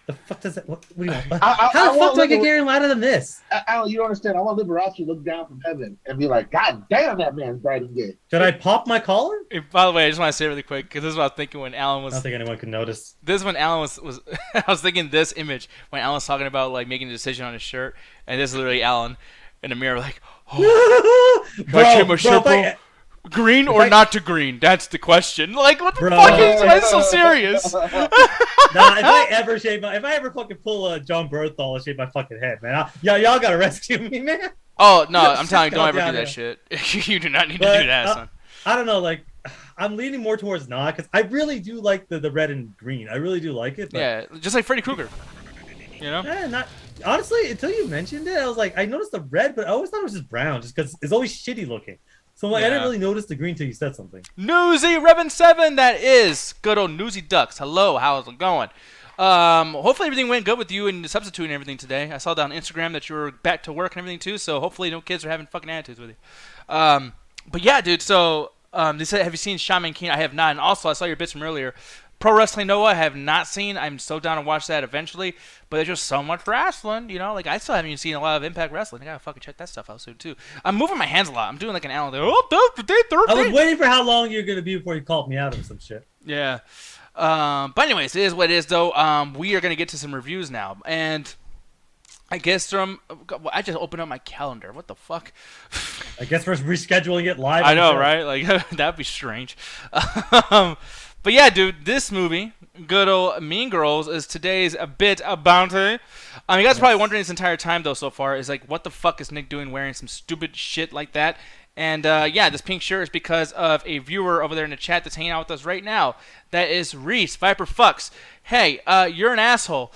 The fuck does that? What do you want? How the fuck do I get gayer and louder than this? You don't understand. I want Liberace to look down from heaven and be like, God damn, that man's bright and gay. Should I pop my collar? By the way, I just want to say really quick because this is what I was thinking when Alan was. I don't think anyone can notice. This is when Alan was I was thinking this image when Alan was talking about like making a decision on his shirt, and this is literally Alan in the mirror like, oh, bro, green or not to green? That's the question. Like, what the fuck is why is it so serious? Nah, if I ever fucking pull a John Berthal and shave my fucking head, man, y'all gotta rescue me, man. Oh no, I'm telling you, don't ever do that shit. You do not need to do that, son. I don't know, like, I'm leaning more towards not because I really do like the red and green. I really do like it. But... yeah, just like Freddy Krueger. You know? Not honestly. Until you mentioned it, I was like, I noticed the red, but I always thought it was just brown, just because it's always shitty looking. So I didn't really notice the green till you said something. Newsy Revan7, that is good old Newsy Ducks. Hello, how's it going? Hopefully everything went good with you and the substitute and everything today. I saw that on Instagram that you were back to work and everything too. So hopefully no kids are having fucking attitudes with you. But yeah, dude. So they said, have you seen Shaman King? I have not. And also I saw your bits from earlier. Pro Wrestling Noah, I have not seen. I'm so down to watch that eventually. But there's just so much wrestling, you know? Like, I still haven't even seen a lot of Impact Wrestling. I gotta fucking check that stuff out soon, too. I'm moving my hands a lot. I'm doing like an Alan. I was waiting for how long you're gonna be before you called me out of some shit. Yeah. But anyways, it is what it is, though. We are gonna get to some reviews now. And I guess I just opened up my calendar. What the fuck? I guess we're rescheduling it live. I know, right? Like, that'd be strange. But yeah, dude, this movie, good old Mean Girls, is today's a bit of bounty. You guys are probably wondering this entire time, though, so far, is like, what the fuck is Nick doing wearing some stupid shit like that? And yeah, this pink shirt is because of a viewer over there in the chat that's hanging out with us right now. That is Reese, Viper Fucks. Hey, you're an asshole.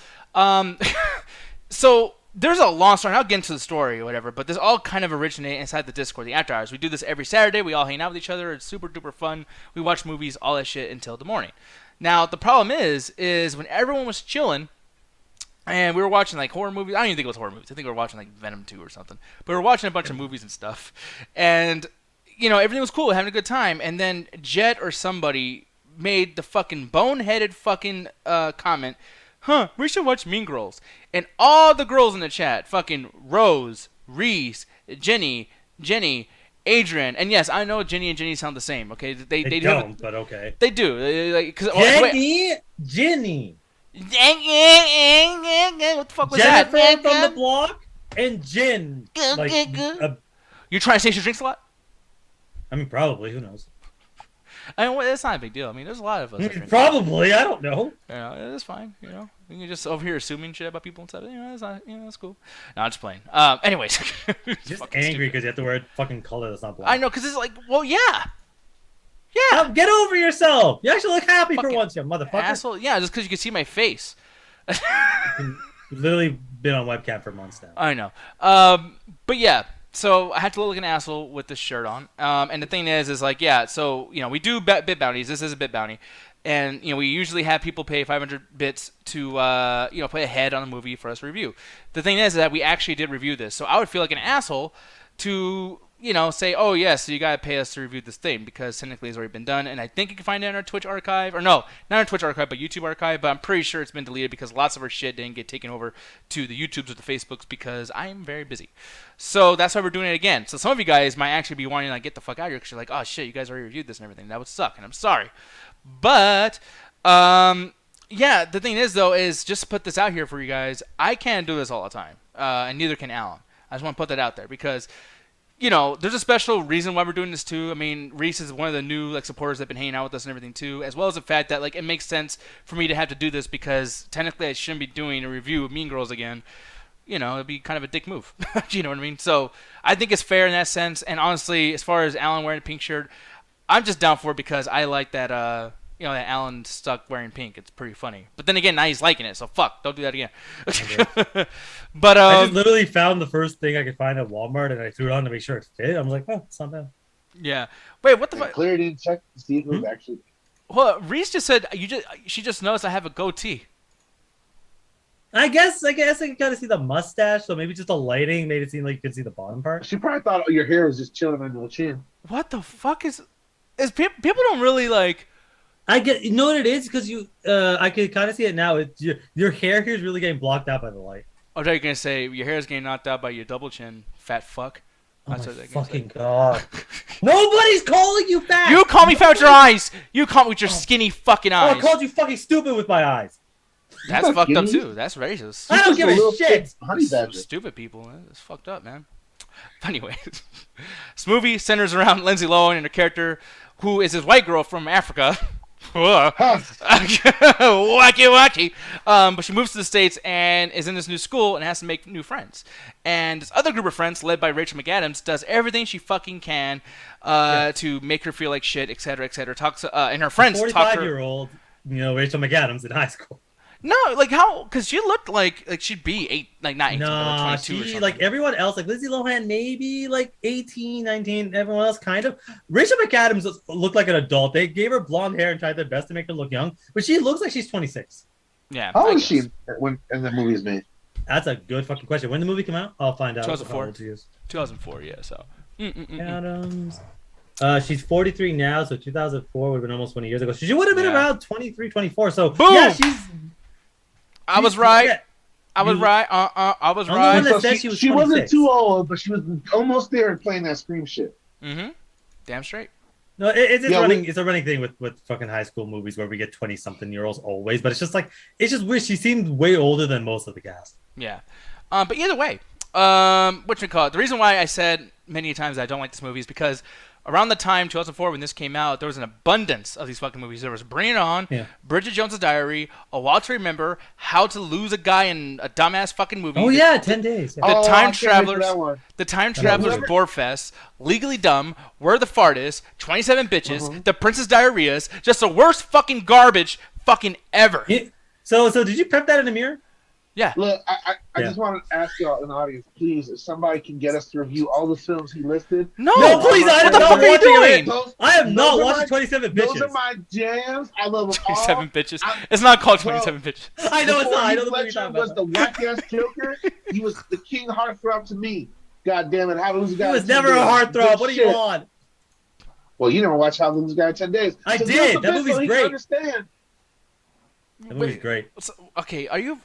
So there's a long story, and I'll get into the story or whatever, but this all kind of originated inside the Discord, the After Hours. We do this every Saturday. We all hang out with each other. It's super duper fun. We watch movies, all that shit until the morning. Now, the problem is when everyone was chilling, and we were watching like horror movies. I don't even think it was horror movies. I think we were watching like Venom 2 or something. But we were watching a bunch of movies and stuff. And, everything was cool, having a good time. And then Jet or somebody made the fucking boneheaded fucking comment, we should watch Mean Girls. And all the girls in the chat, fucking Rose, Reese, Jenny, Adrian, and yes, I know Jenny and Jenny sound the same. Okay, they don't, but okay, they do. Jenny. What the fuck was Jennifer that? from the block and Jen. You're trying to say she drinks a lot? I mean, probably. Who knows? I mean, it's not a big deal. I mean, there's a lot of us. Probably, I don't know. It's fine. You can just over here assuming shit about people and stuff. It's not. That's cool. No, I'm just playing. Anyways, just angry because you have to wear a fucking color that's not black. I know, because it's like, well, yeah. Get over yourself. You actually look happy for once, you motherfucker. Asshole. Yeah, just because you can see my face. You've literally been on webcam for months now. I know. But yeah. So I had to look like an asshole with this shirt on. And the thing is like, yeah, so, we do bit bounties. This is a bit bounty. And, we usually have people pay 500 bits to, put a head on a movie for us to review. The thing is that we actually did review this. So I would feel like an asshole to, say, oh, yes, so you got to pay us to review this thing because technically it's already been done. And I think you can find it in our Twitch archive. Or no, not our Twitch archive, but YouTube archive. But I'm pretty sure it's been deleted because lots of our shit didn't get taken over to the YouTubes or the Facebooks because I'm very busy. So that's why we're doing it again. So some of you guys might actually be wanting to like, get the fuck out of here because you're like, oh, shit, you guys already reviewed this and everything. That would suck, and I'm sorry. But, yeah, the thing is, though, is just to put this out here for you guys, I can't do this all the time, and neither can Alan. I just want to put that out there because, there's a special reason why we're doing this, too. I mean, Reese is one of the new, like, supporters that have been hanging out with us and everything, too, as well as the fact that, like, it makes sense for me to have to do this because technically I shouldn't be doing a review of Mean Girls again. It'd be kind of a dick move. You know what I mean? So I think it's fair in that sense, and honestly, as far as Alan wearing a pink shirt, I'm just down for it because I like that, that Alan stuck wearing pink. It's pretty funny. But then again, now he's liking it, so fuck, don't do that again. Okay. But I just literally found the first thing I could find at Walmart, and I threw it on to make sure it fit. I'm like, oh, it's not bad. Yeah. Wait, what the fuck? Clear didn't check to see if it was actually. Well, Reese just said she just noticed I have a goatee. I guess I can kind of see the mustache, so maybe just the lighting made it seem like you could see the bottom part. She probably thought your hair was just chilling on your chin. What the fuck is people don't really like. You know what it is because I could kind of see it now. It's your hair here is really getting blocked out by the light. I thought you were gonna say your hair is getting knocked out by your double chin, fat fuck. Oh my fucking god! Nobody's calling you fat. You call me fat with your eyes. You call me with your skinny fucking eyes. Oh, I called you fucking stupid with my eyes. That's fucked up too. That's racist. I don't give a shit. Stupid people. It's fucked up, man. Anyway, this movie centers around Lindsay Lohan and her character, who is this white girl from Africa. Wacky. But she moves to the States and is in this new school and has to make new friends. And this other group of friends, led by Rachel McAdams, does everything she fucking can to make her feel like shit, etc., etc. Talks and her friends talk to her. 45-year-old, Rachel McAdams in high school. No, like how? Because she looked like she'd be 8, like not 18, but like 22 or something. Like everyone else, like Lindsay Lohan, maybe like 18, 19. Everyone else, kind of. Rachel McAdams looked like an adult. They gave her blonde hair and tried their best to make her look young, but she looks like she's 26. Yeah. How old is she when the movie is made? That's a good fucking question. When the movie came out, I'll find out. 2004. 2004, yeah. So. Adams. She's 43 now, so 2004 would have been almost 20 years ago. She would have been around 23, 24. So boom! Yeah, I was right. I was right. I was right. So she wasn't too old, but she was almost there playing that Scream shit. Mm-hmm. Damn straight. No, it's a running thing with fucking high school movies where we get 20-something-year-olds always, but it's just weird. She seemed way older than most of the cast. Yeah. But either way, the reason why I said many times I don't like this movie is because around the time 2004 when this came out, there was an abundance of these fucking movies. There was Bring It On, Bridget Jones's Diary, A While to Remember, How to Lose a Guy in a Dumbass fucking Movie. Oh yeah, 10 Days. Yeah. The Time Travelers, Borefest, Legally Dumb, Where the Fart Is, 27 Bitches, The Princess Diarrheas, just the worst fucking garbage fucking ever. So did you prep that in the mirror? Yeah. Look, I just want to ask y'all in the audience, please, if somebody can get us to review all the films he listed. No, please, what the fuck are you doing? I am not watching 27 Bitches. Those are my jams. I love them 27 Bitches. It's not called 27 Bitches. I know it's not. I know the Fletcher was the whack-ass Joker. He was the king heartthrob to me. God damn it. How to Lose a Guy. He was never a heartthrob. What are you on? Well, you never watched How to Lose a Guy in 10 Days. I did. That movie's great. Understand. That movie's great. Okay, are you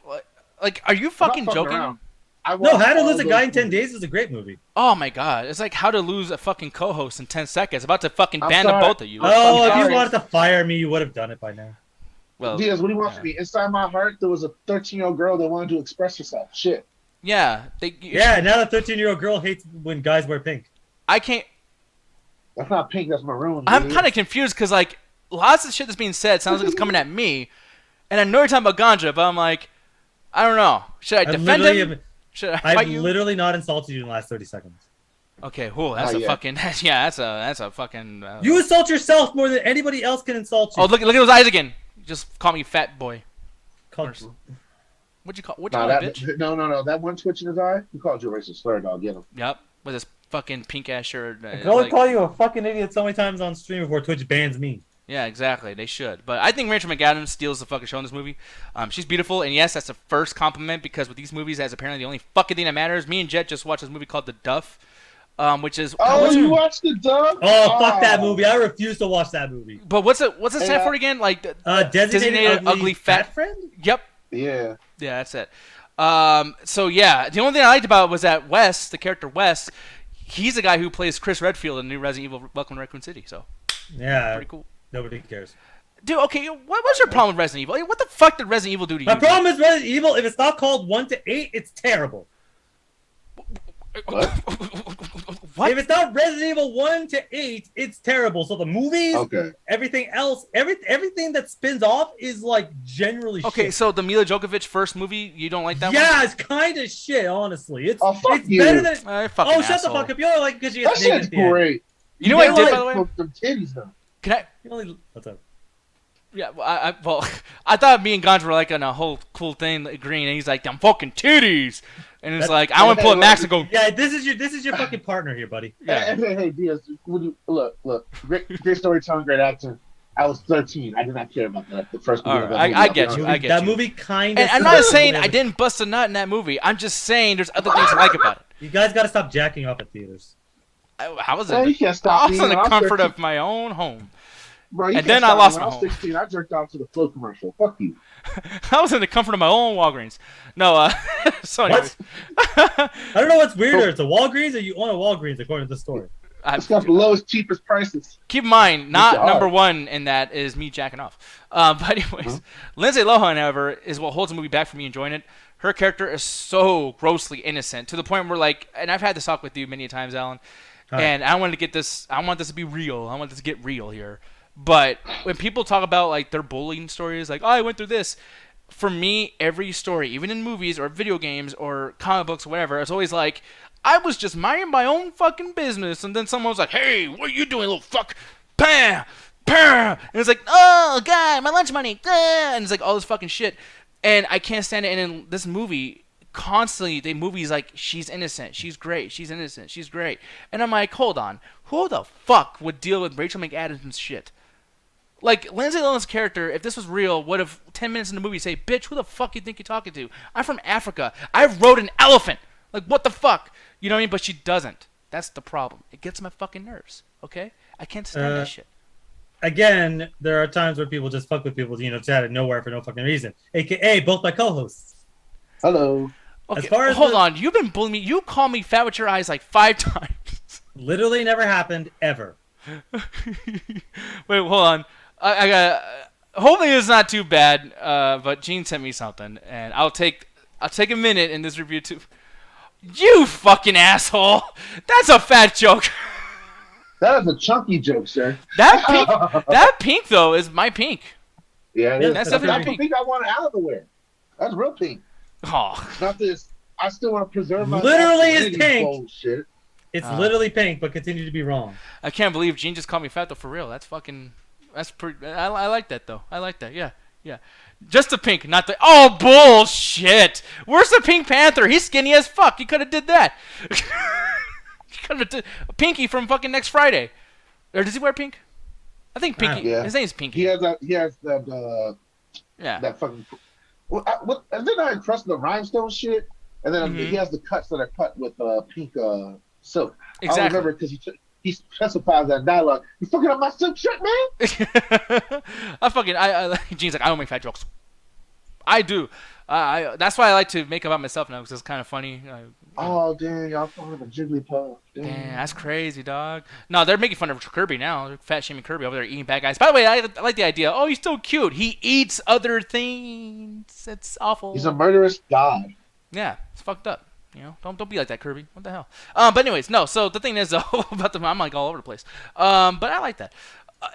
fucking joking? No, How to Lose a Guy in 10 Days is a great movie. Oh my god, it's like How to Lose a fucking co-host in 10 seconds. About to fucking ban the both of you. Oh, if you wanted to fire me, you would have done it by now. Well, Diaz, what do you want from me? Inside my heart, there was a 13-year-old girl that wanted to express herself. Shit. Yeah. Now the 13-year-old girl hates when guys wear pink. I can't. That's not pink, that's maroon. I'm kind of confused because, like, lots of shit that's being said sounds like it's coming at me. And I know you're talking about ganja, but I'm like, I don't know. Should I defend him? Should I fight you? I've literally not insulted you in the last 30 seconds. Okay, that's a fucking that's a fucking. You insult yourself more than anybody else can insult you. Oh, look at those eyes again. Just call me fat boy. What'd you call bitch? No. That one twitch in his eye, he called you a racist slur, dog. Get him. Yep. With his fucking pink ass shirt. I can only call you a fucking idiot so many times on stream before Twitch bans me. Yeah, exactly. They should. But I think Rachel McAdams steals the fucking show in this movie. She's beautiful, and yes, that's the first compliment because with these movies, that's apparently the only fucking thing that matters. Me and Jet just watched this movie called The Duff, which is... Oh, you watched The Duff? Oh, fuck that movie. I refuse to watch that movie. But what's it stand for again? Like Designated Ugly Fat Friend? Yep. Yeah. Yeah, that's it. So, yeah, the only thing I liked about it was that Wes, the character Wes, he's the guy who plays Chris Redfield in the new Resident Evil Welcome to Raccoon City. So, yeah. Pretty cool. Nobody cares. Dude, okay, what's your problem with Resident Evil? What the fuck did Resident Evil do to you? My problem is Resident Evil, if it's not called 1 to 8, it's terrible. What? If it's not Resident Evil 1 to 8, it's terrible. So the movies, everything else, everything that spins off is like generally shit. Okay, so the Mila Djokovic first movie, you don't like that one? Yeah, it's kind of shit, honestly. It's you. Better than... Oh, shut the fuck up. You only like because you get that shit's great. You know what I did, by the way? Them titties, though. Can I... What's up? Yeah, well, I thought me and Gons were like on a whole cool thing, agreeing, and he's like, "Them fucking titties," and it's like, I want to pull a Max and go. Yeah, this is your fucking partner here, buddy. Yeah. Hey, Diaz, look, great storytelling, great acting. I was 13. I did not care about that. The first movie. Right, I get you. That movie kind of. And I'm not saying I didn't bust a nut in that movie. I'm just saying there's other things I like about it. You guys got to stop jacking off at theaters. How was it? Well, you can't stop I was in the comfort of my own home. Bro, and then I lost my home. When I was 16, I jerked off to the Flow commercial. Fuck you. I was in the comfort of my own Walgreens. No, so anyways. I don't know what's weirder. It's a Walgreens or you own a Walgreens according to the story. It's got the lowest, cheapest prices. Keep in mind, not number one in that is me jacking off. But anyways, Lindsay Lohan, however, is what holds the movie back from me enjoying it. Her character is so grossly innocent to the point where, like, and I've had this talk with you many times, Alan, and I wanted to get this. I want this to be real. I want this to get real here. But when people talk about like their bullying stories, like, oh, I went through this. For me, every story, even in movies or video games or comic books or whatever, it's always like, I was just minding my own fucking business, and then someone's like, hey, what are you doing, little fuck? Bam! Bam! And it's like, oh, God, my lunch money. And it's like all this fucking shit. And I can't stand it. And in this movie, constantly, the movie's like, she's innocent. She's great. She's innocent. She's great. And I'm like, hold on. Who the fuck would deal with Rachel McAdams' shit? Like, Lindsay Lohan's character, if this was real, would have 10 minutes in the movie say, bitch, who the fuck you think you're talking to? I'm from Africa. I rode an elephant. Like, what the fuck? You know what I mean? But she doesn't. That's the problem. It gets my fucking nerves, okay? I can't stand that shit. Again, there are times where people just fuck with people, chat out of nowhere for no fucking reason. AKA both my co-hosts. Hello. Okay, as far as hold on. You've been bullying me. You called me fat with your eyes like 5 times. Literally never happened, ever. Wait, hold on. I got. Hopefully it's not too bad. But Gene sent me something, and I'll take a minute in this review too. You fucking asshole! That's a fat joke. That is a chunky joke, sir. That pink though is my pink. Yeah, it is. That's definitely pink. I want it out of the way. That's real pink. Oh, not this. I still want to preserve my. Literally is pink. Bullshit. It's literally pink, but continue to be wrong. I can't believe Gene just called me fat though. For real, that's fucking. That's pretty. I like that though. I like that. Yeah. Just the pink, not the. Oh bullshit! Where's the Pink Panther? He's skinny as fuck. He could have did that. He could have did Pinky from fucking Next Friday. Or does he wear pink? I think Pinky. His name's Pinky. He has that. Yeah. That fucking. What? And then I trust the rhinestone shit, and then he has the cuts that are cut with pink silk. Exactly. I remember because he specifies that dialogue. You fucking up my silk shirt, man. Gene's like, I don't make fat jokes. I do. That's why I like to make about myself now because it's kind of funny. Oh damn, y'all calling him a Jigglypuff. Damn, that's crazy, dog. No, they're making fun of Kirby now. They're fat shaming Kirby over there eating bad guys. By the way, I like the idea. Oh, he's so cute. He eats other things. It's awful. He's a murderous god. Yeah, it's fucked up. Don't be like that, Kirby. What the hell? But anyways, no. So the thing is, though, about the I'm like all over the place. But I like that.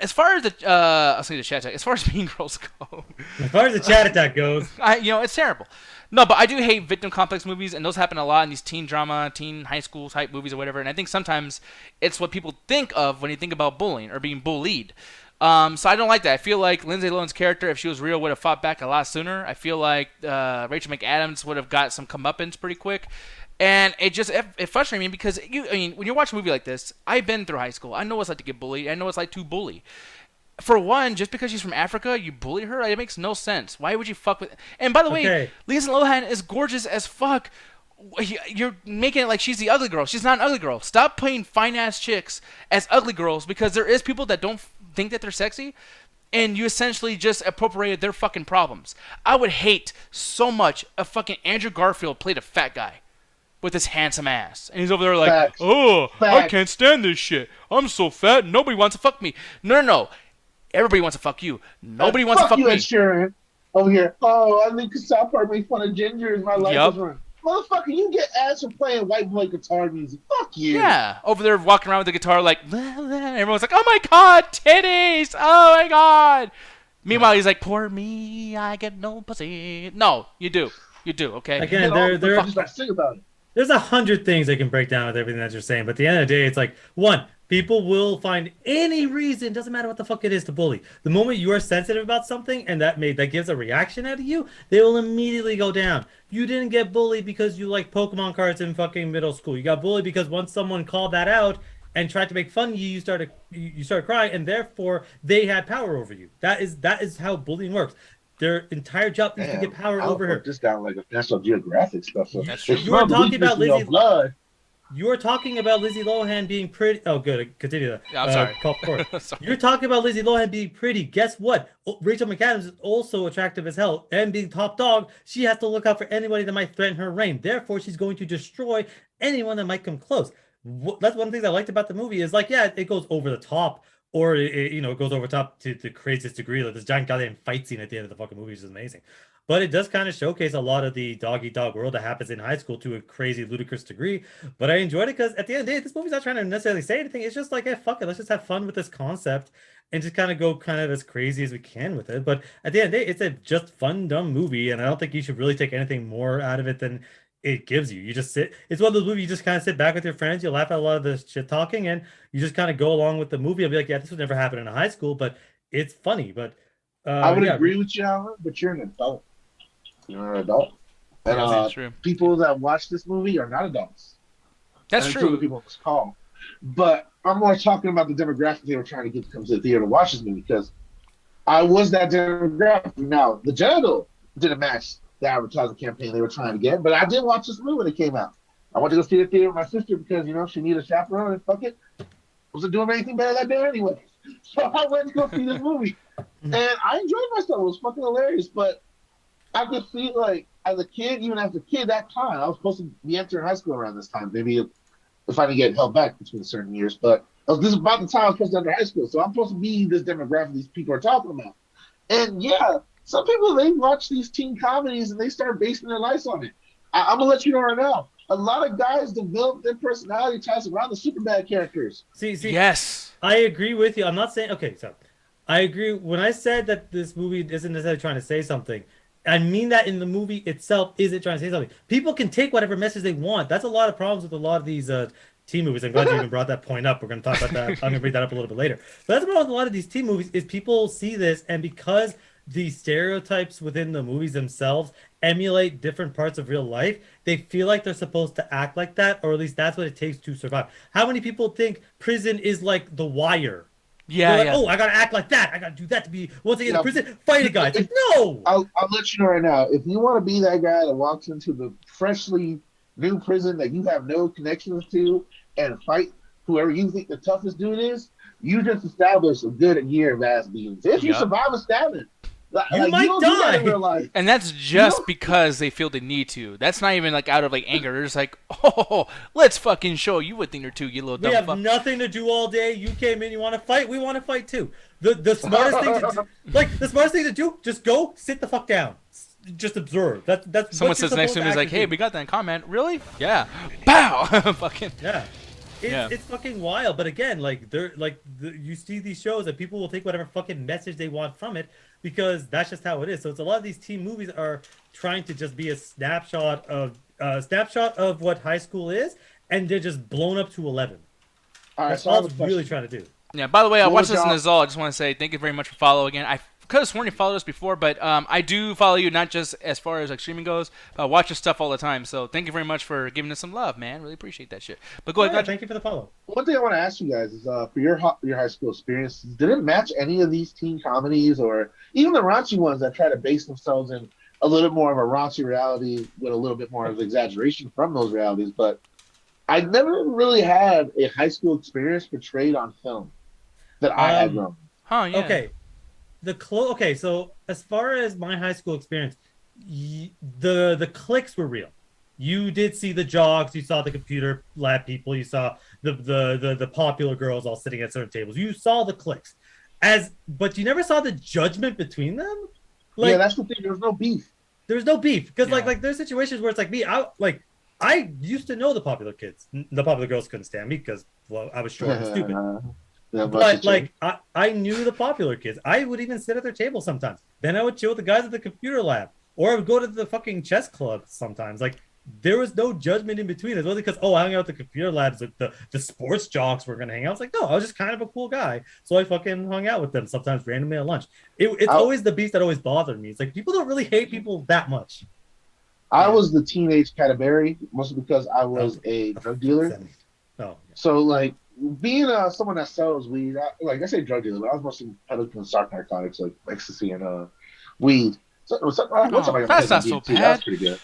As far as the chat attack, as far as Mean Girls go, as far as the chat attack goes, it's terrible. No, but I do hate victim complex movies, and those happen a lot in these teen drama, teen high school type movies or whatever. And I think sometimes it's what people think of when you think about bullying or being bullied. So I don't like that. I feel like Lindsay Lohan's character, if she was real, would have fought back a lot sooner. I feel like Rachel McAdams would have got some comeuppance pretty quick. And it frustrated me because when you're watching a movie like this, I've been through high school. I know what it's like to get bullied. I know what it's like to bully. For one, just because she's from Africa, you bully her? It makes no sense. Why would you fuck with... And by the way, Lindsay Lohan is gorgeous as fuck. You're making it like she's the ugly girl. She's not an ugly girl. Stop playing fine-ass chicks as ugly girls because there is people that don't think that they're sexy, and you essentially just appropriated their fucking problems. I would hate so much if fucking Andrew Garfield played a fat guy with his handsome ass. And he's over there like, Facts. I can't stand this shit. I'm so fat, nobody wants to fuck me. No. Everybody wants to fuck you. Nobody wants to fuck me. Sharon. Over here. Oh, I think South Park made fun of gingers. My life is ruined. Motherfucker, you get ass for playing white boy guitar music. Fuck you. Yeah. Over there walking around with the guitar like, blah, blah. Everyone's like, oh my god, titties. Oh my god. Meanwhile, he's like, poor me, I get no pussy. No, you do. You do, okay? Again, sing about it. There's 100 things they can break down with everything that you're saying, but at the end of the day, it's like, one, people will find any reason, doesn't matter what the fuck it is, to bully. The moment you are sensitive about something and that gives a reaction out of you, they will immediately go down. You didn't get bullied because you like Pokemon cards in fucking middle school. You got bullied because once someone called that out and tried to make fun of you, you started crying, and therefore they had power over you. That is how bullying works. Their entire job is to get power over her. This down like a National Geographic stuff. So you were talking about Lizzie. You were talking about Lizzie Lohan being pretty. Oh, good. Continue that. Yeah, I'm sorry. Call for You're talking about Lizzie Lohan being pretty. Guess what? Rachel McAdams is also attractive as hell, and being top dog, she has to look out for anybody that might threaten her reign. Therefore, she's going to destroy anyone that might come close. That's one of the things I liked about the movie. Is like, yeah, it goes over the top. Or it goes over top to the craziest degree, like this giant goddamn fight scene at the end of the fucking movie, which is amazing. But it does kind of showcase a lot of the dog-eat-dog world that happens in high school to a crazy, ludicrous degree. But I enjoyed it because at the end of the day, this movie's not trying to necessarily say anything. It's just like, hey, fuck it, let's just have fun with this concept and just kind of go kind of as crazy as we can with it. But at the end of the day, it's a just fun, dumb movie, and I don't think you should really take anything more out of it than it gives you. You just sit. It's one of those movies you just kind of sit back with your friends. You laugh at a lot of the shit talking, and you just kind of go along with the movie. I'll be like, yeah, this would never happen in a high school, but it's funny. But I would agree with you, Alan, but you're an adult. You're an adult, and people that watch this movie are not adults. That's true. People on this call, but I'm more talking about the demographic they were trying to get to come to the theater to watch this movie because I was that demographic. Now the Jungle didn't match the advertising campaign they were trying to get. But I did watch this movie when it came out. I went to go see the theater with my sister because, she needed a chaperone and fuck it. I wasn't doing anything better that day anyway. So I went to go see this movie. And I enjoyed myself. It was fucking hilarious. But I could see, like, as a kid, even as a kid that time, I was supposed to be entering high school around this time. Maybe if I didn't get held back between certain years. But this is about the time I was supposed to enter high school. So I'm supposed to be this demographic these people are talking about. And yeah, some people, they watch these teen comedies and they start basing their lives on it. I'm going to let you know right now. A lot of guys develop their personality types around the Superbad characters. See, yes. I agree with you. I'm not saying... Okay, so I agree. When I said that this movie isn't necessarily trying to say something, I mean that in the movie itself isn't trying to say something. People can take whatever message they want. That's a lot of problems with a lot of these teen movies. I'm glad you even brought that point up. We're going to talk about that. I'm going to bring that up a little bit later. But that's the problem with a lot of these teen movies is people see this, and because the stereotypes within the movies themselves emulate different parts of real life, they feel like they're supposed to act like that, or at least that's what it takes to survive. How many people think prison is like The Wire? Yeah, like, oh, I gotta act like that. I gotta do that to be, once I get in prison, fight a guy. It's like, no! I'll let you know right now, if you want to be that guy that walks into the freshly new prison that you have no connections to and fight whoever you think the toughest dude is, you just established a good year of ass beatings. If you survive a stabbing, you might die in real life. And that's just because they feel the need to. That's not even like out of like anger. They're just like, oh, let's fucking show you a thing or two, you little dumb fuck. We have nothing to do all day. You came in, you want to fight? We want to fight too. The smartest thing to do, the smartest thing to do, just go sit the fuck down. Just observe. That's someone sits next to him is like, hey, we got that in comment. Really? Yeah. Pow. Fucking. Yeah. It's fucking wild, but again, like you see these shows and people will take whatever fucking message they want from it because that's just how it is. So it's a lot of these teen movies are trying to just be a snapshot of what high school is, and they're just blown up to 11. All right, that's all it's really trying to do. Yeah. By the way, I What watched was this in y'all- Azal. I just want to say thank you very much for following again. I could have sworn you followed us before, but I do follow you not just as far as like streaming goes. Watch your stuff all the time. So thank you very much for giving us some love, man. Really appreciate that shit. But go ahead. Yeah, thank you for the follow. One thing I want to ask you guys is, for your high school experience, did it match any of these teen comedies or even the raunchy ones that try to base themselves in a little more of a raunchy reality with a little bit more of exaggeration from those realities? But I never really had a high school experience portrayed on film that I had grown. Huh? Yeah. Okay. Okay, so as far as my high school experience, the cliques were real. You did see the jocks, you saw the computer lab people, you saw the popular girls all sitting at certain tables. You saw the cliques. But you never saw the judgment between them? Yeah, that's the thing. There was no beef. There's no beef. Because like there's situations where it's like me, I used to know the popular kids. The popular girls couldn't stand me because I was short and stupid. But like I knew the popular kids. I would even sit at their table sometimes. Then I would chill with the guys at the computer lab, or I would go to the fucking chess club sometimes. Like there was no judgment in between. It wasn't because I hung out at the computer labs. Like the sports jocks were gonna hang out. It's like no, I was just kind of a cool guy, so I fucking hung out with them sometimes randomly at lunch. It's always the beef that always bothered me. It's like people don't really hate people that much. I was the teenage Cadbury, mostly because I was a drug dealer. So like being someone that sells weed, I say drug dealer, but I was mostly peddling soft narcotics like ecstasy and weed. That's not so bad. That's pretty good.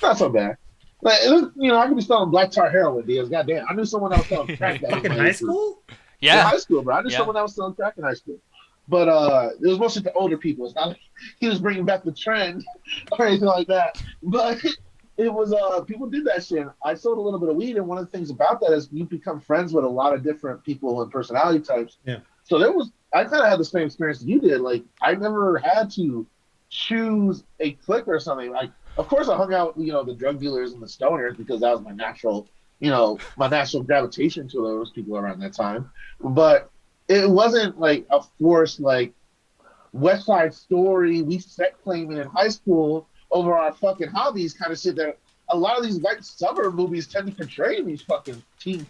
Not so bad. Like I could be selling black tar heroin, Diaz. Goddamn, I knew someone that was selling crack. In high school? Yeah, in high school, bro. I knew someone that was selling crack in high school. But it was mostly the older people. It's not like he was bringing back the trend or anything like that. But it was people did that shit. I sold a little bit of weed, and one of the things about that is you become friends with a lot of different people and personality types. Yeah. So I kind of had the same experience that you did. Like I never had to choose a clique or something. Like of course I hung out with the drug dealers and the stoners because that was my natural gravitation to those people around that time. But it wasn't like a forced like West Side Story, we set claiming in high school over our fucking hobbies kind of shit that a lot of these white suburb movies tend to portray in these fucking teen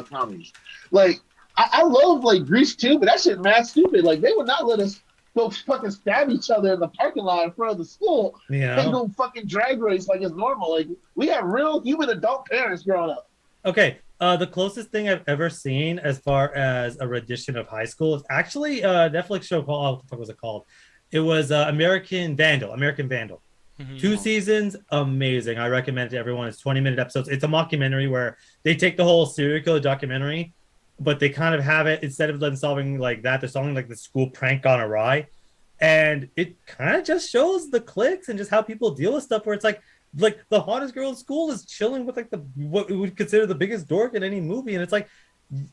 comedies. Like, I love like Grease too, but that shit mad stupid. Like, they would not let us go fucking stab each other in the parking lot in front of the school and go fucking drag race like it's normal. Like, we have real human adult parents growing up. Okay. The closest thing I've ever seen as far as a rendition of high school is actually a Netflix show called, what the fuck was it called? It was American Vandal. Mm-hmm. 2 seasons, amazing. I recommend it to everyone. It's 20-minute episodes. It's a mockumentary where they take the whole serial killer documentary, but they kind of have it, instead of them solving like that, they're solving like the school prank gone awry. And it kind of just shows the cliques and just how people deal with stuff where it's like the hottest girl in school is chilling with like what we would consider the biggest dork in any movie, and it's like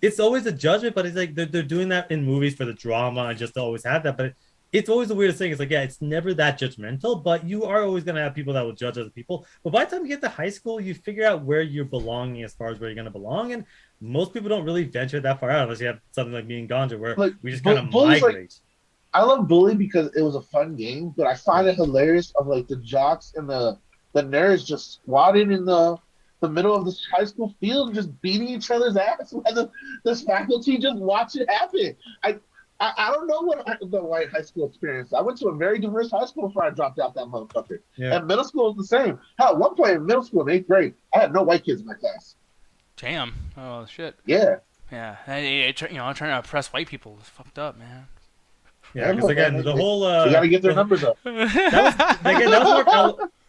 it's always a judgment, but it's like they're doing that in movies for the drama and just to always have that. But it's always the weirdest thing. It's like, yeah, it's never that judgmental, but you are always going to have people that will judge other people. But by the time you get to high school, you figure out where you're belonging as far as where you're going to belong, and most people don't really venture that far out unless you have something like me and Ganja where we just kind of migrate. Like, I love Bully because it was a fun game, but I find it hilarious of like the jocks and the nerds just squatting in the middle of the high school field and just beating each other's ass while the faculty just watch it happen. I don't know what the white high school experience. I went to a very diverse high school before I dropped out that motherfucker. Yeah. And middle school was the same. Hell, at one point in middle school in 8th grade, I had no white kids in my class. Damn. Oh, shit. Yeah. Yeah. I'm trying to oppress white people. It's fucked up, man. Yeah, because again, the whole... you got to get their numbers up.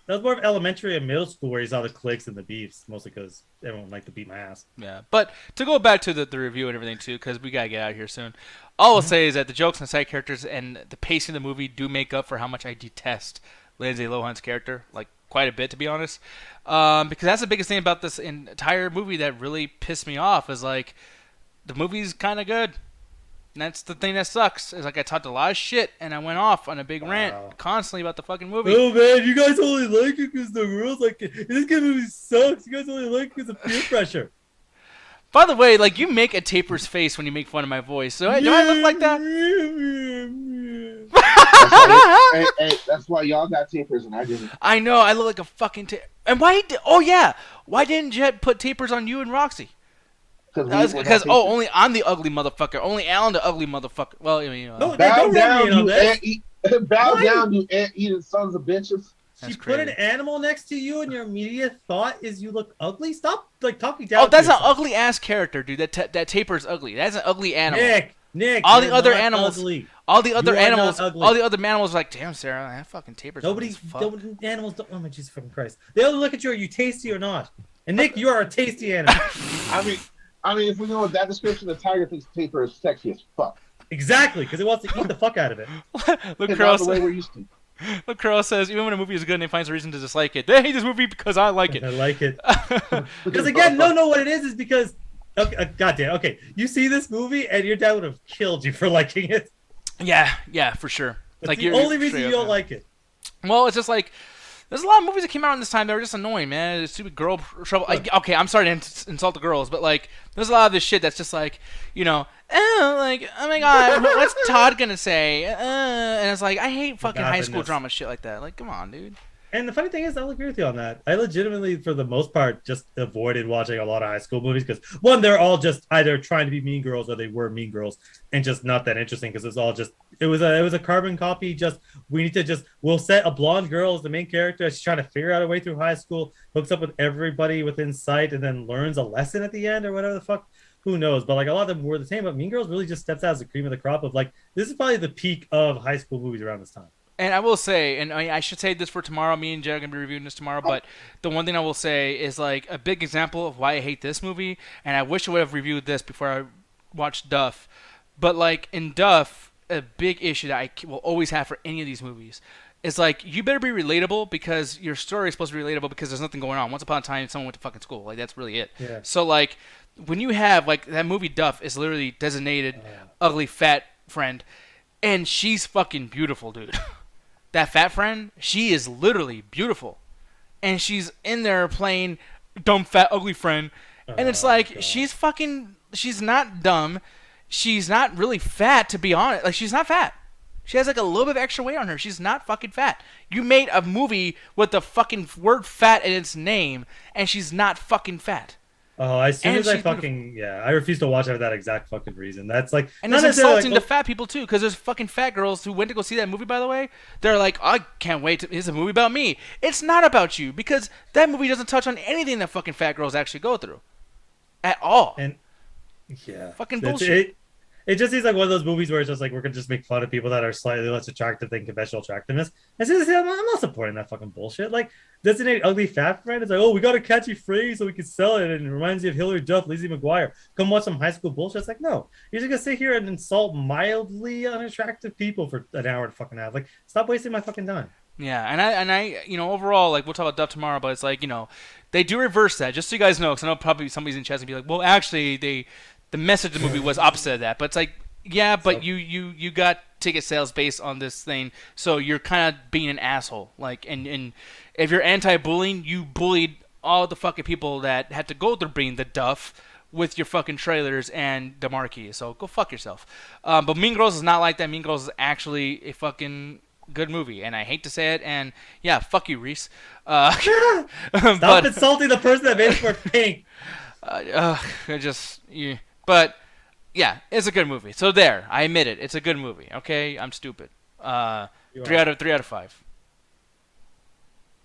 That was more of elementary and middle school where you saw the cliques and the beefs, mostly because everyone liked to beat my ass. Yeah, but to go back to the review and everything, too, because we got to get out of here soon, all I'll say is that the jokes and side characters and the pacing of the movie do make up for how much I detest Lindsay Lohan's character, like, quite a bit, to be honest. Because that's the biggest thing about this entire movie that really pissed me off is, like, the movie's kind of good. And that's the thing that sucks. Is like I talked a lot of shit and I went off on a big rant constantly about the fucking movie. Oh man, you guys only like it because the rules like it. This kind of movie sucks. You guys only like it because of peer pressure. By the way, like you make a taper's face when you make fun of my voice. So do I look like that? That's why y'all got tapers and I didn't. I know. I look like a fucking taper. And why? Why didn't Jet put tapers on you and Roxy? Because only I'm the ugly motherfucker. Only Alan the ugly motherfucker. Well, no, bow down, bow down, you ant-eating sons of bitches. She put an animal next to you, and your immediate thought is you look ugly. Stop talking down. Oh, that's an ugly ass character, dude. That Taper's ugly. That's an ugly animal. Nick. All the other animals. Ugly. All the other animals. All the other animals are like, damn, Sarah, that fucking Taper's. Animals don't. Oh my Jesus fucking Christ! They only look at you. Are you tasty or not? And Nick, you are a tasty animal. I mean, if we go with that description, the tiger thinks Taper is sexy as fuck. Exactly, because it wants to eat the fuck out of it. Look, the way we're used to. Look, Carl says, even when a movie is good and he finds a reason to dislike it, they hate this movie because I like it. I like it. Because again, no, what it is because, goddamn, okay, you see this movie and your dad would have killed you for liking it. Yeah, for sure. That's like the only reason you don't like it. Well, it's just like, there's a lot of movies that came out in this time that were just annoying, man. The stupid girl trouble. Okay, I'm sorry to insult the girls, but like, there's a lot of this shit that's just like, oh my god, what's Todd gonna say? And it's like, I hate fucking high school drama shit like that. Like, come on, dude. And the funny thing is, I'll agree with you on that. I legitimately, for the most part, just avoided watching a lot of high school movies because, one, they're all just either trying to be Mean Girls or they were Mean Girls, and just not that interesting because it's all just it was a carbon copy. Just we'll set a blonde girl as the main character. She's trying to figure out a way through high school, hooks up with everybody within sight, and then learns a lesson at the end or whatever the fuck. Who knows? But like a lot of them were the same. But Mean Girls really just steps out as the cream of the crop of like this is probably the peak of high school movies around this time. And I will say, and I should say this for tomorrow. Me and Jay are going to be reviewing this tomorrow. But the one thing I will say is like a big example of why I hate this movie. And I wish I would have reviewed this before I watched Duff. But like in Duff, a big issue that I will always have for any of these movies is like you better be relatable because your story is supposed to be relatable because there's nothing going on. Once upon a time, someone went to fucking school. Like that's really it. Yeah. So like when you have like that movie Duff is literally designated ugly fat friend, and she's fucking beautiful, dude. That fat friend, she is literally beautiful. And she's in there playing dumb, fat, ugly friend. And it's like, God. She's not dumb. She's not really fat, to be honest. Like, she's not fat. She has like a little bit of extra weight on her. She's not fucking fat. You made a movie with the fucking word fat in its name, and she's not fucking fat. Oh, as soon as I fucking I refuse to watch it for that exact fucking reason. That's like, and it's insulting to fat people too, because there's fucking fat girls who went to go see that movie. By the way, they're like, I can't wait. It's a movie about me. It's not about you because that movie doesn't touch on anything that fucking fat girls actually go through, at all. And fucking bullshit. It just seems like one of those movies where it's just like we're gonna just make fun of people that are slightly less attractive than conventional attractiveness. And seriously, I'm not supporting that fucking bullshit. Like, designated ugly fat friend. It's like, oh, we got a catchy phrase so we can sell it, and it reminds you of Hilary Duff, Lizzie McGuire. Come watch some high school bullshit. It's like, no, you're just gonna sit here and insult mildly unattractive people for an hour and fucking half. Like, stop wasting my fucking time. Yeah, and I, overall, like, we'll talk about Duff tomorrow, but it's like, they do reverse that, just so you guys know, because I know probably somebody's in chat and be like, well, actually, the message of the movie was opposite of that, but it's like, yeah, but you got ticket sales based on this thing, so you're kind of being an asshole. Like, and if you're anti-bullying, you bullied all the fucking people that had to go through being the Duff with your fucking trailers and the marquee. So go fuck yourself. But Mean Girls is not like that. Mean Girls is actually a fucking good movie, and I hate to say it. And yeah, fuck you, Reese. Stop insulting the person that made it for pink. But. Yeah, it's a good movie. So there, I admit it. It's a good movie. Okay, I'm stupid. 3 out of 5.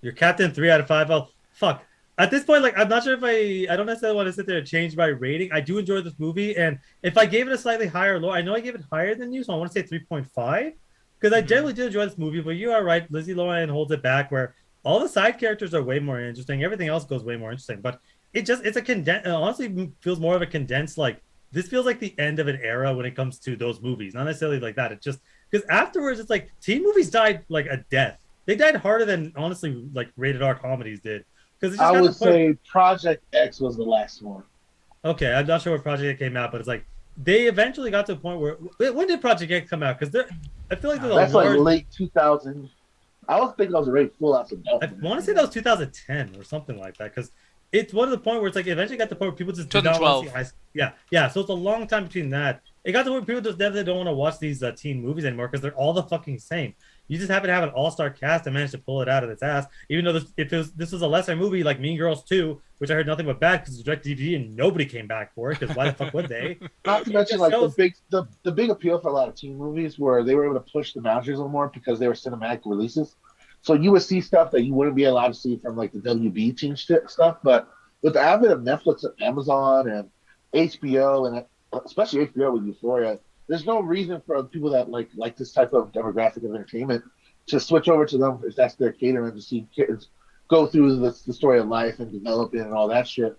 You're Captain 3 out of 5. Well, fuck. At this point, like, I'm not sure if I don't necessarily want to sit there and change my rating. I do enjoy this movie, and if I gave it a slightly higher low, I know I gave it higher than you, so I want to say 3.5 because I generally did enjoy this movie. But you are right, Lizzie Lohan holds it back where all the side characters are way more interesting. Everything else goes way more interesting, but it's a condensed. Honestly, feels more of a condensed like. This feels like the end of an era when it comes to those movies. Not necessarily like that. It's just because afterwards, it's like teen movies died like a death. They died harder than honestly like rated R comedies did. Because I would say Project X was the last one. Okay, I'm not sure what Project X came out, but it's like they eventually got to a point where when did Project X come out? Because I feel like that's like late 2000. I was thinking I was already full out of stuff. I want to say that was 2010 or something like that because. It's one of the point where it's like eventually got to the point where people just do not want to see high school. Yeah. So it's a long time between that. It got to the point where people just definitely don't want to watch these teen movies anymore because they're all the fucking same. You just happen to have an all-star cast and managed to pull it out of its ass. Even though this was a lesser movie like Mean Girls 2, which I heard nothing but bad because it's direct DVD and nobody came back for it because why the fuck would they? Not to mention like the big appeal for a lot of teen movies where they were able to push the boundaries a little more because they were cinematic releases. So you would see stuff that you wouldn't be allowed to see from like the WB teen stuff, but with the advent of Netflix and Amazon and HBO and especially HBO with Euphoria, there's no reason for people that like this type of demographic of entertainment to switch over to them if that's their catering to see kids go through the story of life and develop it and all that shit,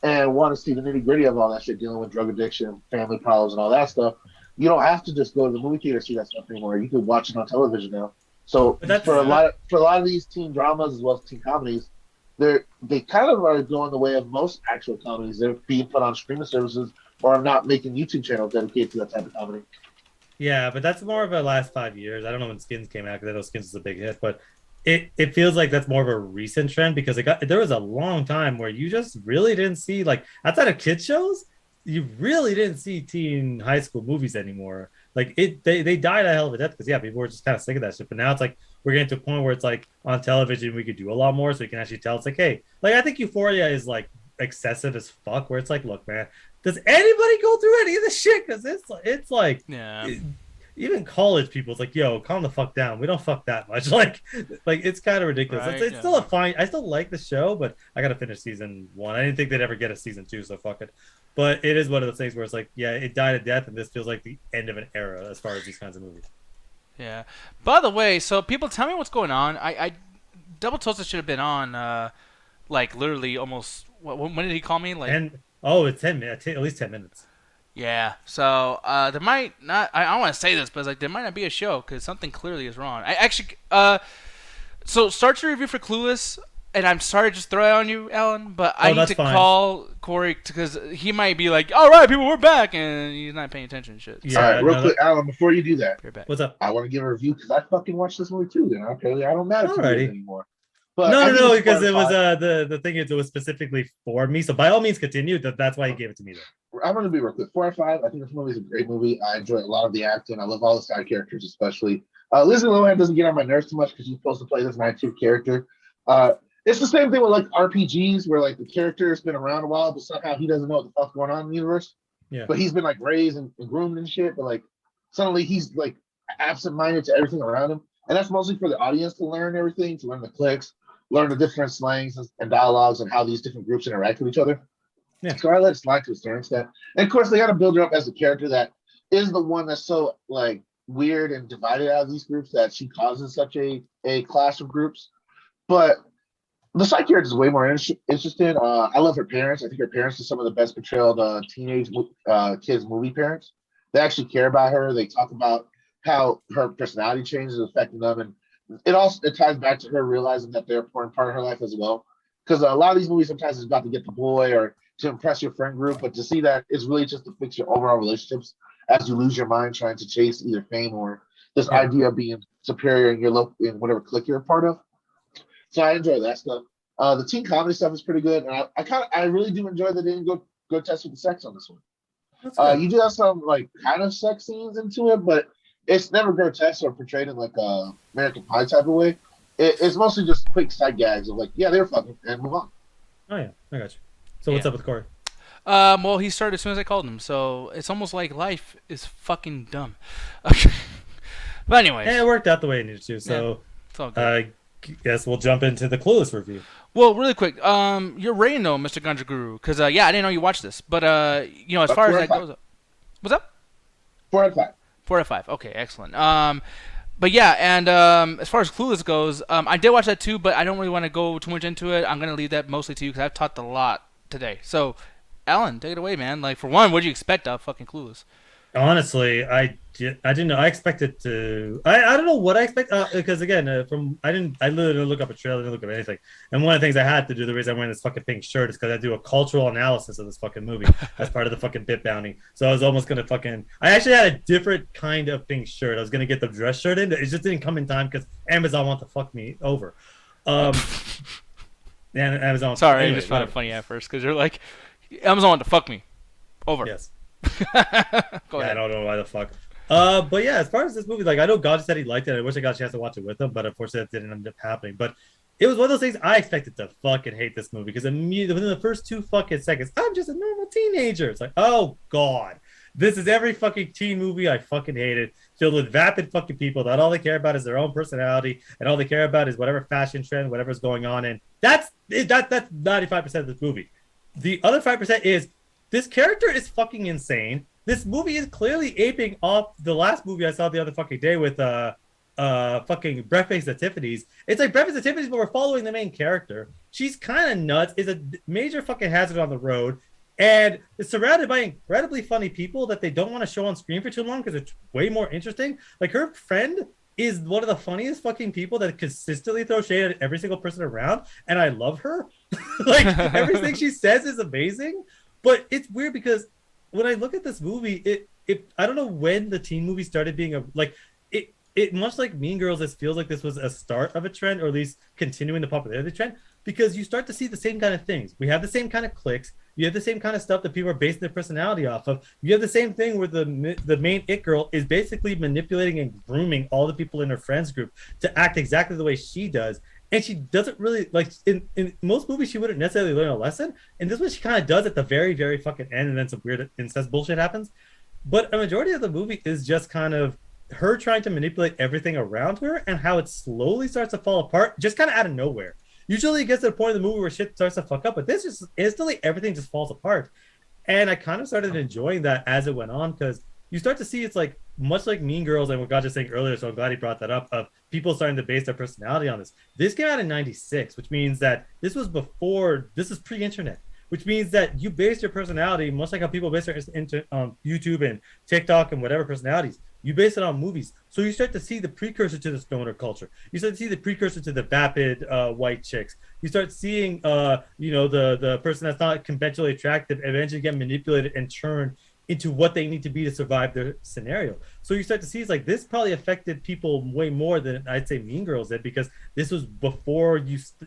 and want to see the nitty gritty of all that shit, dealing with drug addiction, family problems, and all that stuff. You don't have to just go to the movie theater to see that stuff anymore. You can watch it on television now. So for a lot of these teen dramas as well as teen comedies, they kind of are going the way of most actual comedies. They're being put on streaming services or not making YouTube channels dedicated to that type of comedy. Yeah, but that's more of a last 5 years. I don't know when Skins came out because I know Skins is a big hit, but it feels like that's more of a recent trend because there was a long time where you just really didn't see, like, outside of kids shows, you really didn't see teen high school movies anymore. Like they died a hell of a death because people were just kind of sick of that shit. But now it's like we're getting to a point where it's like on television we could do a lot more, so you can actually tell. It's like, hey, like I think Euphoria is like excessive as fuck. Where it's like, look, man, does anybody go through any of this shit? Because it's like, even college people, it's like, yo, calm the fuck down. We don't fuck that much. Like it's kind of ridiculous. Right, it's still a fine. I still like the show, but I gotta finish season 1. I didn't think they'd ever get a season 2, so fuck it. But it is one of those things where it's like, yeah, it died a death, and this feels like the end of an era as far as these kinds of movies. Yeah. By the way, so people tell me what's going on. I Double Toasted should have been on, like literally almost. When did he call me? Like, it's 10 minutes, at least 10 minutes. Yeah. So there might not. I don't want to say this, but like there might not be a show because something clearly is wrong. I actually. So start your review for Clueless. And I'm sorry to just throw it on you, Alan, but I need to call Corey because he might be like, all right, people, we're back, and he's not paying attention to shit. Yeah, all right, real quick, Alan, before you do that, what's up? I want to give a review because I fucking watched this movie too, and apparently I don't matter to you anymore. But no, because it was the thing is it was specifically for me, so by all means continue. That's why he gave it to me there. I'm going to be real quick. 4 out of 5. I think this movie is a great movie. I enjoy a lot of the acting. I love all the side characters, especially. Lindsay Lohan doesn't get on my nerves too much because she's supposed to play this 19th character. It's the same thing with like RPGs where like the character's been around a while, but somehow he doesn't know what the fuck's going on in the universe. Yeah. But he's been like raised and groomed and shit, but like suddenly he's like absent-minded to everything around him. And that's mostly for the audience to learn everything, to learn the clicks, learn the different slangs and dialogues and how these different groups interact with each other. Yeah. So I let it slide to a certain extent. And of course they gotta build her up as a character that is the one that's so like weird and divided out of these groups that she causes such a clash of groups. But the side character is way more interesting. I love her parents. I think her parents are some of the best portrayed teenage kids movie parents. They actually care about her. They talk about how her personality changes is affecting them, and it ties back to her realizing that they're an important part of her life as well. Because a lot of these movies sometimes it's about to get the boy or to impress your friend group, but to see that it's really just to fix your overall relationships as you lose your mind trying to chase either fame or this idea of being superior in your local in whatever clique you're a part of. So I enjoy that stuff. The teen comedy stuff is pretty good, and I really do enjoy that they didn't go test with the sex on this one. You do have some like kind of sex scenes into it, but it's never grotesque or portrayed in like a American Pie type of way. It's mostly just quick side gags of like, yeah, they're fucking, and move on. Oh yeah, I got you. So what's up with Corey? Well, he started as soon as I called him, so it's almost like life is fucking dumb. Okay. But anyways, it worked out the way it needed to. So it's all good. Guess we'll jump into the Clueless review. Well, really quick, you're rating though, Mr. Ganja Guru, because I didn't know you watched this, but as far as that goes, what's up? 4 out of 5. 4 out of 5. Okay, excellent. But yeah, and as far as Clueless goes, I did watch that too, but I don't really want to go too much into it. I'm gonna leave that mostly to you because I've talked a lot today. So, Alan, take it away, man. Like for one, what do you expect of fucking Clueless? Honestly, I didn't know. I expected to. I don't know what I expect because again, I literally didn't look up a trailer, didn't look up anything. And one of the things I had to do, the reason I'm wearing this fucking pink shirt, is because I do a cultural analysis of this fucking movie as part of the fucking bit bounty. So I was almost gonna I actually had a different kind of pink shirt. I was gonna get the dress shirt in. It just didn't come in time because Amazon wanted to fuck me over. And Amazon. Sorry, I just found it funny at first because you're like, Amazon wanted to fuck me over. Yes. Go ahead. I don't know why the fuck. But yeah, as far as this movie, like I know God said he liked it. I wish I got a chance to watch it with him, but unfortunately that didn't end up happening. But it was one of those things I expected to fucking hate this movie because immediately within the first 2 fucking seconds, I'm just a normal teenager. It's like, oh God, this is every fucking teen movie I fucking hated, filled with vapid fucking people that all they care about is their own personality and all they care about is whatever fashion trend, whatever's going on. And that's 95% of this movie. The other 5% is this character is fucking insane. This movie is clearly aping off the last movie I saw the other fucking day with fucking Breakfast at Tiffany's. It's like Breakfast at Tiffany's, but we're following the main character. She's kind of nuts, is a major fucking hazard on the road, and is surrounded by incredibly funny people that they don't want to show on screen for too long because it's way more interesting. Like her friend is one of the funniest fucking people that consistently throws shade at every single person around, and I love her. Like everything she says is amazing, but it's weird because when I look at this movie, it I don't know when the teen movie started being it much like Mean Girls, it feels like this was a start of a trend, or at least continuing the popularity trend, because you start to see the same kind of things. We have the same kind of clicks. You have the same kind of stuff that people are basing their personality off of. You have the same thing where the main it girl is basically manipulating and grooming all the people in her friends group to act exactly the way she does. And she doesn't really, like, in most movies, she wouldn't necessarily learn a lesson. And this one, she kind of does at the very, very fucking end, and then some weird incest bullshit happens. But a majority of the movie is just kind of her trying to manipulate everything around her and how it slowly starts to fall apart, just kind of out of nowhere. Usually it gets to the point of the movie where shit starts to fuck up, but this just instantly everything just falls apart. And I kind of started enjoying that as it went on because you start to see it's like much like Mean Girls and what God just saying earlier, so I'm glad he brought that up, of people starting to base their personality on this. This came out in 96, which means that this was before, this is pre-internet, which means that you base your personality, much like how people base their YouTube and TikTok and whatever personalities, you base it on movies. So you start to see the precursor to the stoner culture. You start to see the precursor to the vapid white chicks. You start seeing, the person that's not conventionally attractive eventually get manipulated and turned into what they need to be to survive their scenario. So you start to see it's like this probably affected people way more than I'd say Mean Girls did, because this was before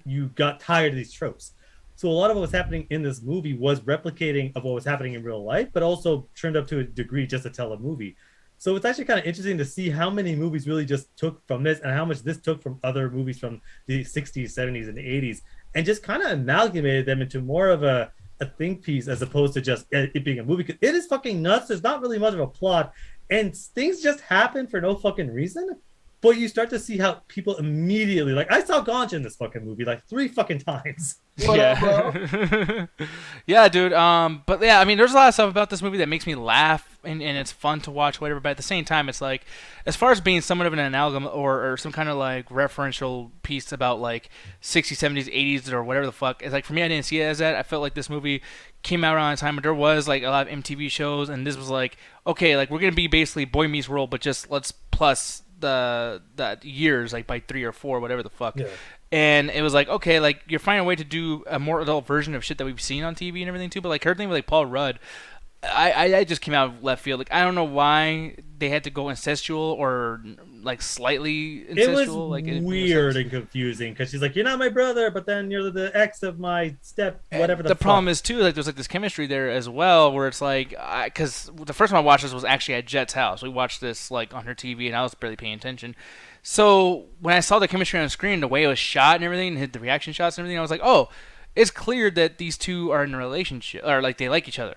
you got tired of these tropes. So a lot of what was happening in this movie was replicating of what was happening in real life, but also turned up to a degree just to tell a movie. So it's actually kind of interesting to see how many movies really just took from this and how much this took from other movies from the 60s, 70s, and 80s, and just kind of amalgamated them into more of a think piece as opposed to just it being a movie. Because it is fucking nuts. There's not really much of a plot, and things just happen for no fucking reason. But you start to see how people immediately, like, I saw Ganja in this fucking movie like 3 fucking times. Yeah. Yeah, dude. But yeah, I mean, there's a lot of stuff about this movie that makes me laugh and it's fun to watch, whatever. But at the same time, it's like, as far as being somewhat of an amalgam or some kind of like referential piece about like 60s, 70s, 80s, or whatever the fuck, it's like, for me, I didn't see it as that. I felt like this movie came out around a time when there was like a lot of MTV shows, and this was like, okay, like, we're gonna be basically Boy Meets World, but just let's plus the years like by 3 or 4, whatever the fuck. Yeah. And it was like, okay, like, you're finding a way to do a more adult version of shit that we've seen on TV and everything too. But like her thing with like Paul Rudd, I just came out of left field. Like, I don't know why they had to go incestual or like slightly incestual. It was like, weird and confusing because she's like, you're not my brother, but then you're the ex of my step whatever. The problem is too, like, there's like this chemistry there as well, where it's like, because the first time I watched this was actually at Jet's house. We watched this like on her TV, and I was barely paying attention. So when I saw the chemistry on the screen, the way it was shot and everything, and hit the reaction shots and everything, I was like, oh, it's clear that these two are in a relationship, or like they like each other.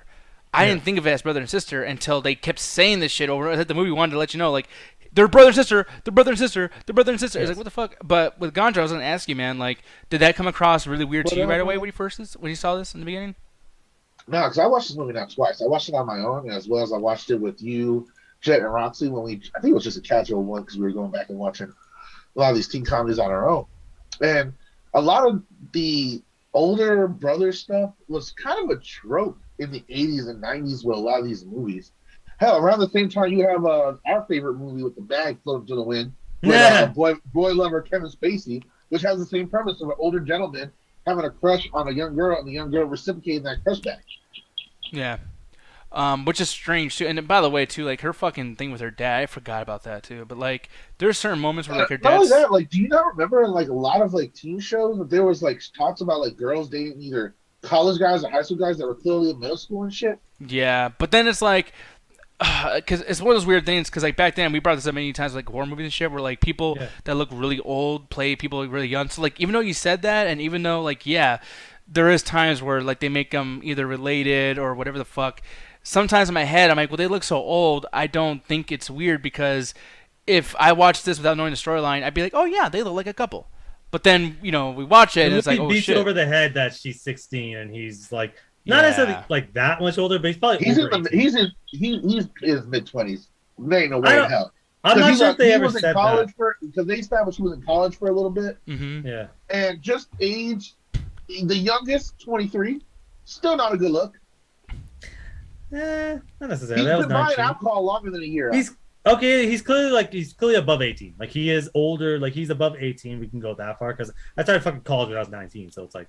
I didn't think of it as brother and sister until they kept saying this shit over. The movie wanted to let you know, like, they're brother and sister, they're brother and sister, they're brother and sister. Yes. It's like, what the fuck? But with Ganja, I was gonna ask you, man, like, did that come across really weird to you right away when you saw this in the beginning? No, because I watched this movie not twice. I watched it on my own, as well as I watched it with you, Jet, and Roxy I think it was just a casual one because we were going back and watching a lot of these teen comedies on our own. And a lot of the older brother stuff was kind of a trope in the 80s and 90s with a lot of these movies. Hell, around the same time, you have our favorite movie with the bag floating to the wind with boy lover Kevin Spacey, which has the same premise of an older gentleman having a crush on a young girl and the young girl reciprocating that crush back. Yeah. Which is strange too. And by the way, too, like, her fucking thing with her dad, I forgot about that too. But like, there's certain moments where like her dad. Not only that, like, do you not remember in like a lot of like teen shows that there was like talks about like girls dating either college guys or high school guys that were clearly in middle school and shit? Yeah, but then it's like, because it's one of those weird things. Because like back then, we brought this up many times, like horror movies and shit, where like people that look really old play people really young. So like even though you said that, and even though like there is times where like they make them either related or whatever the fuck. Sometimes in my head, I'm like, well, they look so old. I don't think it's weird because if I watched this without knowing the storyline, I'd be like, oh yeah, they look like a couple. But then we watch it and it's like, oh beats shit. Over the head that she's 16 and he's like not necessarily like that much older, but he's probably he's he's in mid 20s. There ain't no way in hell. I'm not sure if they ever said that because they established he was in college for a little bit. Mm-hmm. Yeah, and just age the youngest 23, still not a good look. Not necessarily. He's been buying alcohol longer than a year. He's clearly above 18. Like he is older. Like he's above 18. We can go that far because I started fucking college when I was 19. So it's like,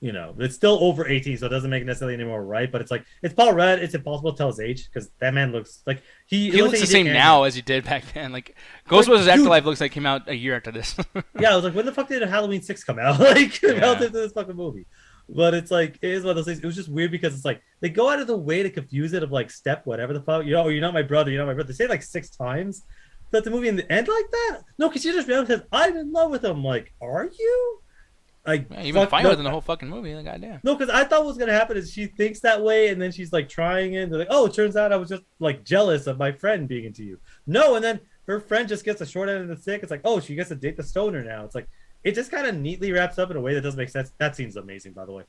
it's still over 18. So it doesn't make it necessarily any more right. But it's like it's Paul Rudd. It's impossible to tell his age because that man looks like he looks the same now as he did back then. Like Ghostbusters Afterlife looks like came out a year after this. Yeah, I was like, when the fuck did Halloween 6 come out? Like relative to this fucking movie. But it's like it is one of those things. It was just weird because it's like they go out of the way to confuse it of like step whatever the fuck. You're not my brother. You're not my brother. They say it like 6 times. But the movie in the end like that? No, because she just says, "I'm in love with him." Like, are you? Like, you've been fine with him the whole fucking movie. Like, goddamn. No, because I thought what was gonna happen is she thinks that way, and then she's like trying it. And they're like, "Oh, it turns out I was just like jealous of my friend being into you." No, and then her friend just gets the short end of the stick. It's like, oh, she gets to date the stoner now. It's like. It just kind of neatly wraps up in a way that doesn't make sense. That scene's amazing, by the way.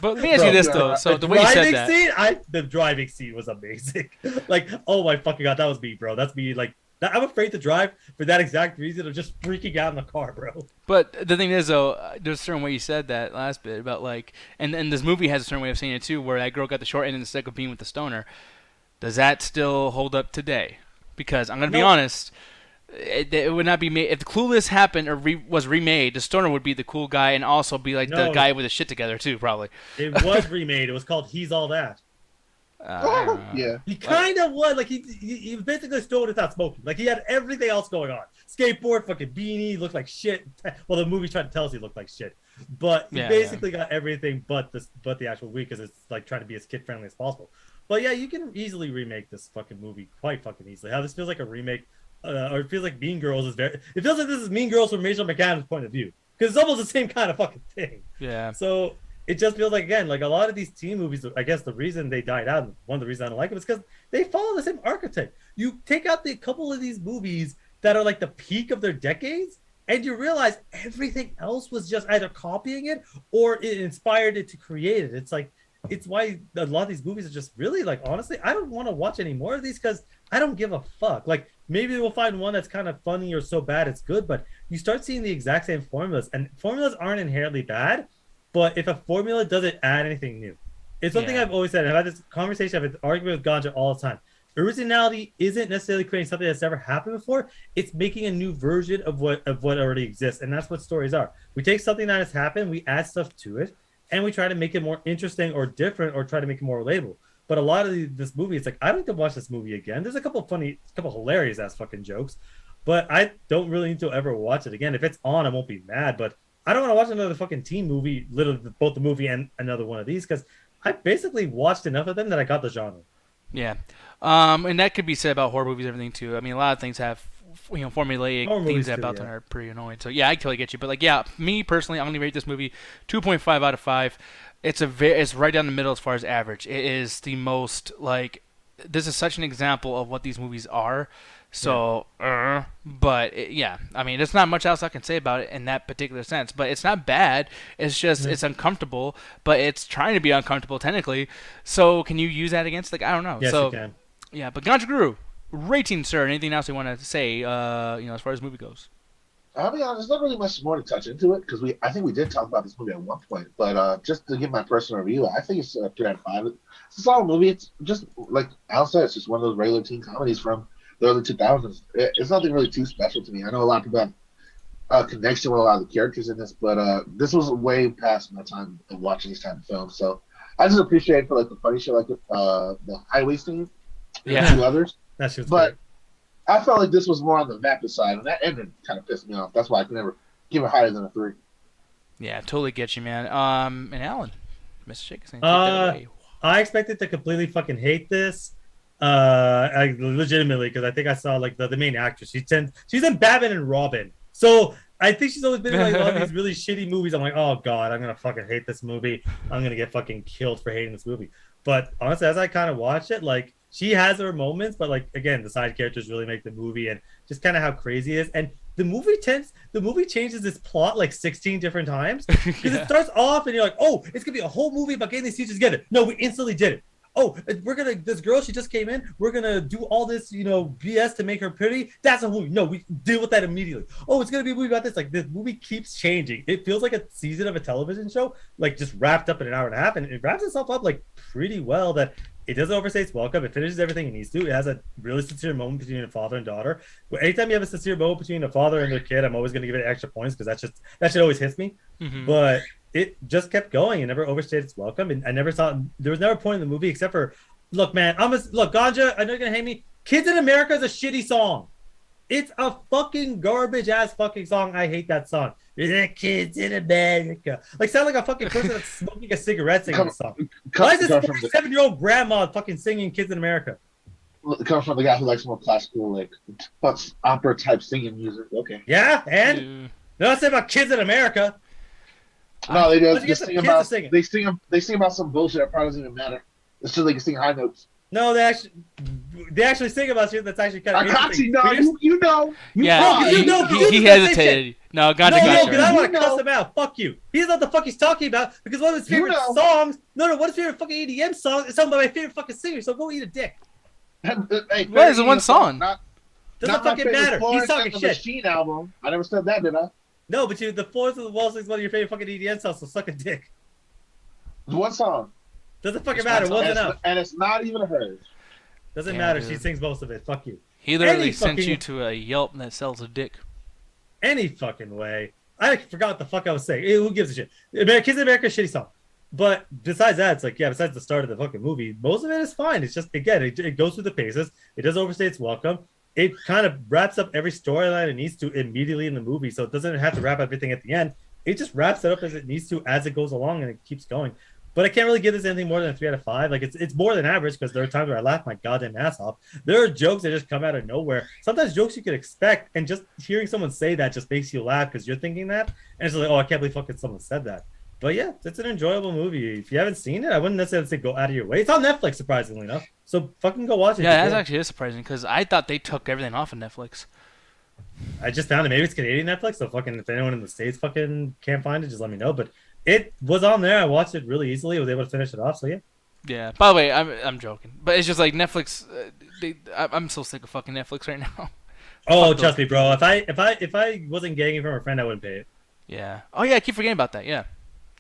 But let me ask you this though. So the way you said that, the driving scene was amazing. Like, oh my fucking god, that was me, bro. That's me. Like, I'm afraid to drive for that exact reason of just freaking out in the car, bro. But the thing is, though, there's a certain way you said that last bit about like, and this movie has a certain way of saying it too, where that girl got the short end of the stick of being with the stoner. Does that still hold up today? Because I'm gonna be honest. It would not be made if Clueless happened or was remade. The stoner would be the cool guy and also be like the guy with his shit together too, probably. It was remade. It was called He's All That. Yeah, he kind of was like he was basically stoned without smoking. Like he had everything else going on. Skateboard, fucking beanie, looked like shit. Well, the movie tried to tell us he looked like shit, but he basically got everything but the actual weed because it's like trying to be as kid friendly as possible. But yeah, you can easily remake this fucking movie quite fucking easily. How this feels like a remake. Or it feels like Mean Girls it feels like this is Mean Girls from Rachel McAdams' point of view because it's almost the same kind of fucking thing. Yeah. So it just feels like again like a lot of these teen movies. I guess the reason they died out, one of the reasons I don't like them, is because they follow the same archetype. You take out the couple of these movies that are like the peak of their decades, and you realize everything else was just either copying it or it inspired it to create it. It's like. It's why a lot of these movies are just really like honestly I don't want to watch any more of these because I don't give a fuck. Like maybe we'll find one that's kind of funny or so bad it's good, but you start seeing the exact same formulas, and formulas aren't inherently bad, but if a formula doesn't add anything new, it's something I've always said. I've had this conversation, I've had this argument with Ganja all the time. Originality isn't necessarily creating something that's never happened before. It's making a new version of what already exists, and that's what stories are. We take something that has happened, we add stuff to it, and we try to make it more interesting or different or try to make it more relatable. But a lot of this movie, it's like, I don't need to watch this movie again. There's a couple hilarious ass fucking jokes, but I don't really need to ever watch it again. If it's on, I won't be mad, but I don't want to watch another fucking teen movie, literally both the movie and another one of these, because I basically watched enough of them that I got the genre. Yeah. And that could be said about horror movies and everything too. I mean, a lot of things have formulaic things about them are pretty annoying. So yeah, I totally get you. But like, yeah, me personally, I'm gonna rate this movie 2.5 out of 5. It's right down the middle as far as average. It is the most like this is such an example of what these movies are. So, but yeah, I mean, there's not much else I can say about it in that particular sense. But it's not bad. It's just it's uncomfortable, but it's trying to be uncomfortable technically. So can you use that against? Like, I don't know. Yes, so, you can. Yeah, but Ganja Guru, rating, sir. Anything else you want to say? As far as movie goes. I'll be honest. There's not really much more to touch into it because I think we did talk about this movie at one point. But just to give my personal review, I think it's 3 out of 5. It's a solid movie. It's just like Al said, it's just one of those regular teen comedies from the early 2000s. It's nothing really too special to me. I know a lot of people have a connection with a lot of the characters in this, but this was way past my time of watching these type of films. So I just appreciate it for like the funny shit, like the highway scene, and 2 others. That shit's but great. I felt like this was more on the vapid side, and that ending kind of pissed me off. That's why I can never give it higher than a 3. Yeah, totally get you, man. And Alan, Mr. Shakespeare, take that away. I expected to completely fucking hate this. Legitimately, because I think I saw like the main actress. She's in Batman and Robin. So I think she's always been in like a lot of these really shitty movies. I'm like, oh god, I'm gonna fucking hate this movie. I'm gonna get fucking killed for hating this movie. But honestly, as I kind of watch it, like she has her moments, but like again, the side characters really make the movie and just kind of how crazy it is. And the movie changes its plot like 16 different times because it starts off and you're like, oh, it's gonna be a whole movie about getting these teachers together. No, we instantly did it. Oh, this girl, she just came in. We're gonna do all this, BS to make her pretty. That's a movie. No, we deal with that immediately. Oh, it's gonna be a movie about this. Like, this movie keeps changing. It feels like a season of a television show, like just wrapped up in an hour and a half, and it wraps itself up like pretty well. That it doesn't overstay its welcome. It finishes everything it needs to. It has a really sincere moment between a father and daughter. Anytime you have a sincere moment between a father and their kid, I'm always gonna give it extra points because that shit always hits me. Mm-hmm. But it just kept going. It never overstayed its welcome. And I never saw there was never a point in the movie except for, look, man, look, Ganja, I know you're gonna hate me. Kids in America is a shitty song. It's a fucking garbage ass fucking song. I hate that song. Kids in America. Like, sound like a fucking person that's smoking a cigarette singing this song. Why is this 47-year-old grandma fucking singing Kids in America? It comes from the guy who likes more classical, like opera type singing music. Okay. Yeah, and no, I say about Kids in America. No, they just sing about they sing about some bullshit that probably doesn't even matter. It's just they can sing high notes. No, they actually sing about shit that's actually kind of interesting. You know. Yeah, he hesitated. No, Ganja. No, because I want to cuss him out. Fuck you. He doesn't know what the fuck he's talking about because one of his favorite songs. No, one of his favorite fucking EDM songs is sung by my favorite fucking singer. So go eat a dick. Hey, what is it? One song? Doesn't fucking matter. He's talking shit. Machine album. I never said that, did I? No, but the Floors of the Walls is one of your favorite fucking EDM songs, so suck a dick. One song. Doesn't fucking matter. Wasn't enough. And it's not even hers. Doesn't matter. Dude. She sings most of it. Fuck you. He literally sent you to a Yelp that sells a dick. Any fucking way. I forgot what the fuck I was saying. Who gives a shit? Kids in America, shitty song. But besides that, it's like, yeah, besides the start of the fucking movie, most of it is fine. It's just, again, it goes through the paces. It doesn't overstay its welcome. It kind of wraps up every storyline it needs to immediately in the movie, so it doesn't have to wrap everything at the end. It just wraps it up as it needs to as it goes along, and it keeps going. But I can't really give this anything more than a 3 out of 5. Like, it's more than average because there are times where I laugh my goddamn ass off. There are jokes that just come out of nowhere. Sometimes jokes you could expect, and just hearing someone say that just makes you laugh because you're thinking that, and it's like, oh, I can't believe fucking someone said that. But yeah, it's an enjoyable movie. If you haven't seen it, I wouldn't necessarily say go out of your way. It's on Netflix, surprisingly enough. So fucking go watch it. Yeah, that actually is surprising because I thought they took everything off of Netflix. I just found it. Maybe it's Canadian Netflix. So fucking, if anyone in the States fucking can't find it, just let me know. But it was on there. I watched it really easily. I was able to finish it off. So yeah. Yeah. By the way, I'm joking, but it's just like Netflix. I'm so sick of fucking Netflix right now. Oh, trust me, bro. If I wasn't getting it from a friend, I wouldn't pay it. Yeah. Oh yeah, I keep forgetting about that. Yeah.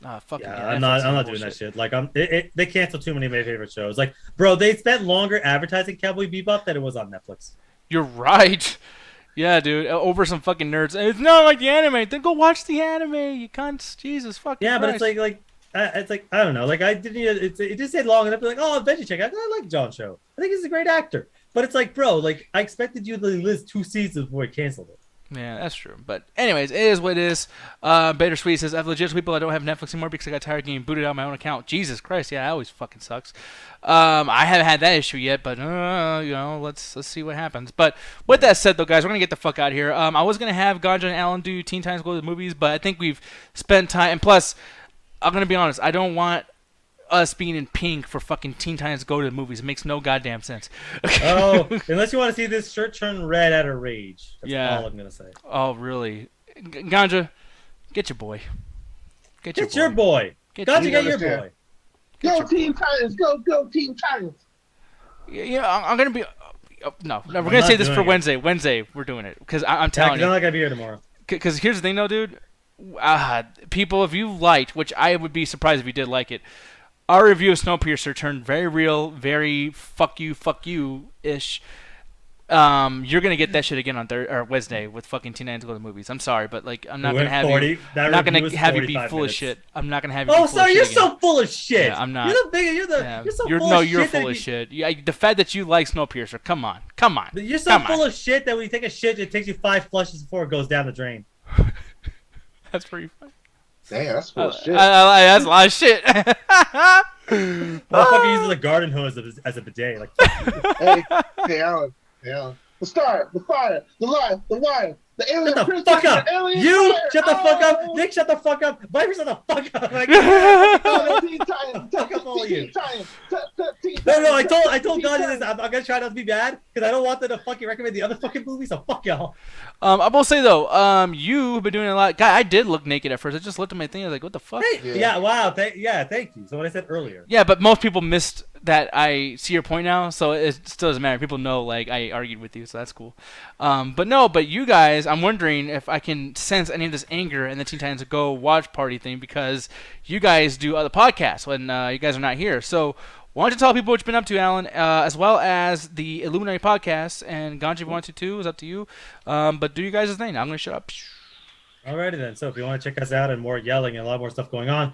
Yeah, I'm not doing that shit. Like, they canceled too many of my favorite shows. Like, bro, they spent longer advertising Cowboy Bebop than it was on Netflix. You're right. Yeah, dude. Over some fucking nerds. It's not like the anime. Then go watch the anime. You can't. Jesus fucking. Yeah, Christ. But it's like I don't know. Like, I didn't. It just said long enough. Like, oh, I'll eventually check out. I like John Cho. I think he's a great actor. But it's like, bro, like I expected you to list 2 seasons before he canceled it. Yeah, that's true. But anyways, it is what it is. Bittersweet says, I've legit people I don't have Netflix anymore because I got tired of getting booted out of my own account. Jesus Christ, yeah, that always fucking sucks. I haven't had that issue yet, but let's see what happens. But with that said, though, guys, we're gonna get the fuck out of here. I was gonna have Ganja and Alan do Teen Titans Go to the Movies, but I think we've spent time. And plus, I'm gonna be honest, I don't want us being in pink for fucking Teen Titans Go to the Movies. It makes no goddamn sense. Oh, unless you want to see this shirt turn red out of rage. That's all I'm gonna say. Oh, really? Ganja, get your boy. Get your boy. Ganja, get your boy. Go Teen Titans. Go Teen Titans. Yeah, I'm gonna be. No, we're gonna say this for Wednesday. Wednesday, we're doing it because I'm telling you. I'm not gonna be here tomorrow. Because here's the thing, though, dude. People, if you liked, which I would be surprised if you did like it. Our review of Snowpiercer turned very real, very fuck you-ish. You're gonna get that shit again on Wednesday with fucking Teen Titans Go to the Movies. I'm sorry, but like I'm not gonna have you. I'm not gonna have you be full of shit. I'm not gonna have you. Oh, sorry, you're so full of shit. Yeah, I'm not. You're the big. You're so full of shit. You're full of shit. Yeah, the fact that you like Snowpiercer. Come on. You're so full of shit that when you take a shit, it takes you 5 flushes before it goes down the drain. That's pretty funny. Damn, that's full of shit. That's a lot of shit. Motherfucker uses a garden hose as a bidet. Like, hey, Alan. The star, the fire, the light, the wire. The alien shut the princess, fuck up! alien You fire. shut the fuck up! Nick, shut the fuck up! Viper, shut the fuck up! Like, fuck up all of you. No, I told God this. I'm gonna try not to be bad because I don't want them to fucking recommend the other fucking movie. So fuck y'all. I will say though, you've been doing a lot. Guy, I did look naked at first. I just looked at my thing. I was like, what the fuck? Hey, yeah, wow. Thank you. So what I said earlier. Yeah, but most people missed that. I see your point now, so it still doesn't matter. People know like I argued with you, so that's cool. But you guys, I'm wondering if I can sense any of this anger in the Teen Titans Go watch party thing because you guys do other podcasts when you guys are not here. So why don't you tell people what you've been up to, Alan, as well as the Illuminati podcast, and Ganji, if you want to too, is up to you. But do you guys' thing. I'm going to shut up. Alrighty then. So if you want to check us out and more yelling and a lot more stuff going on,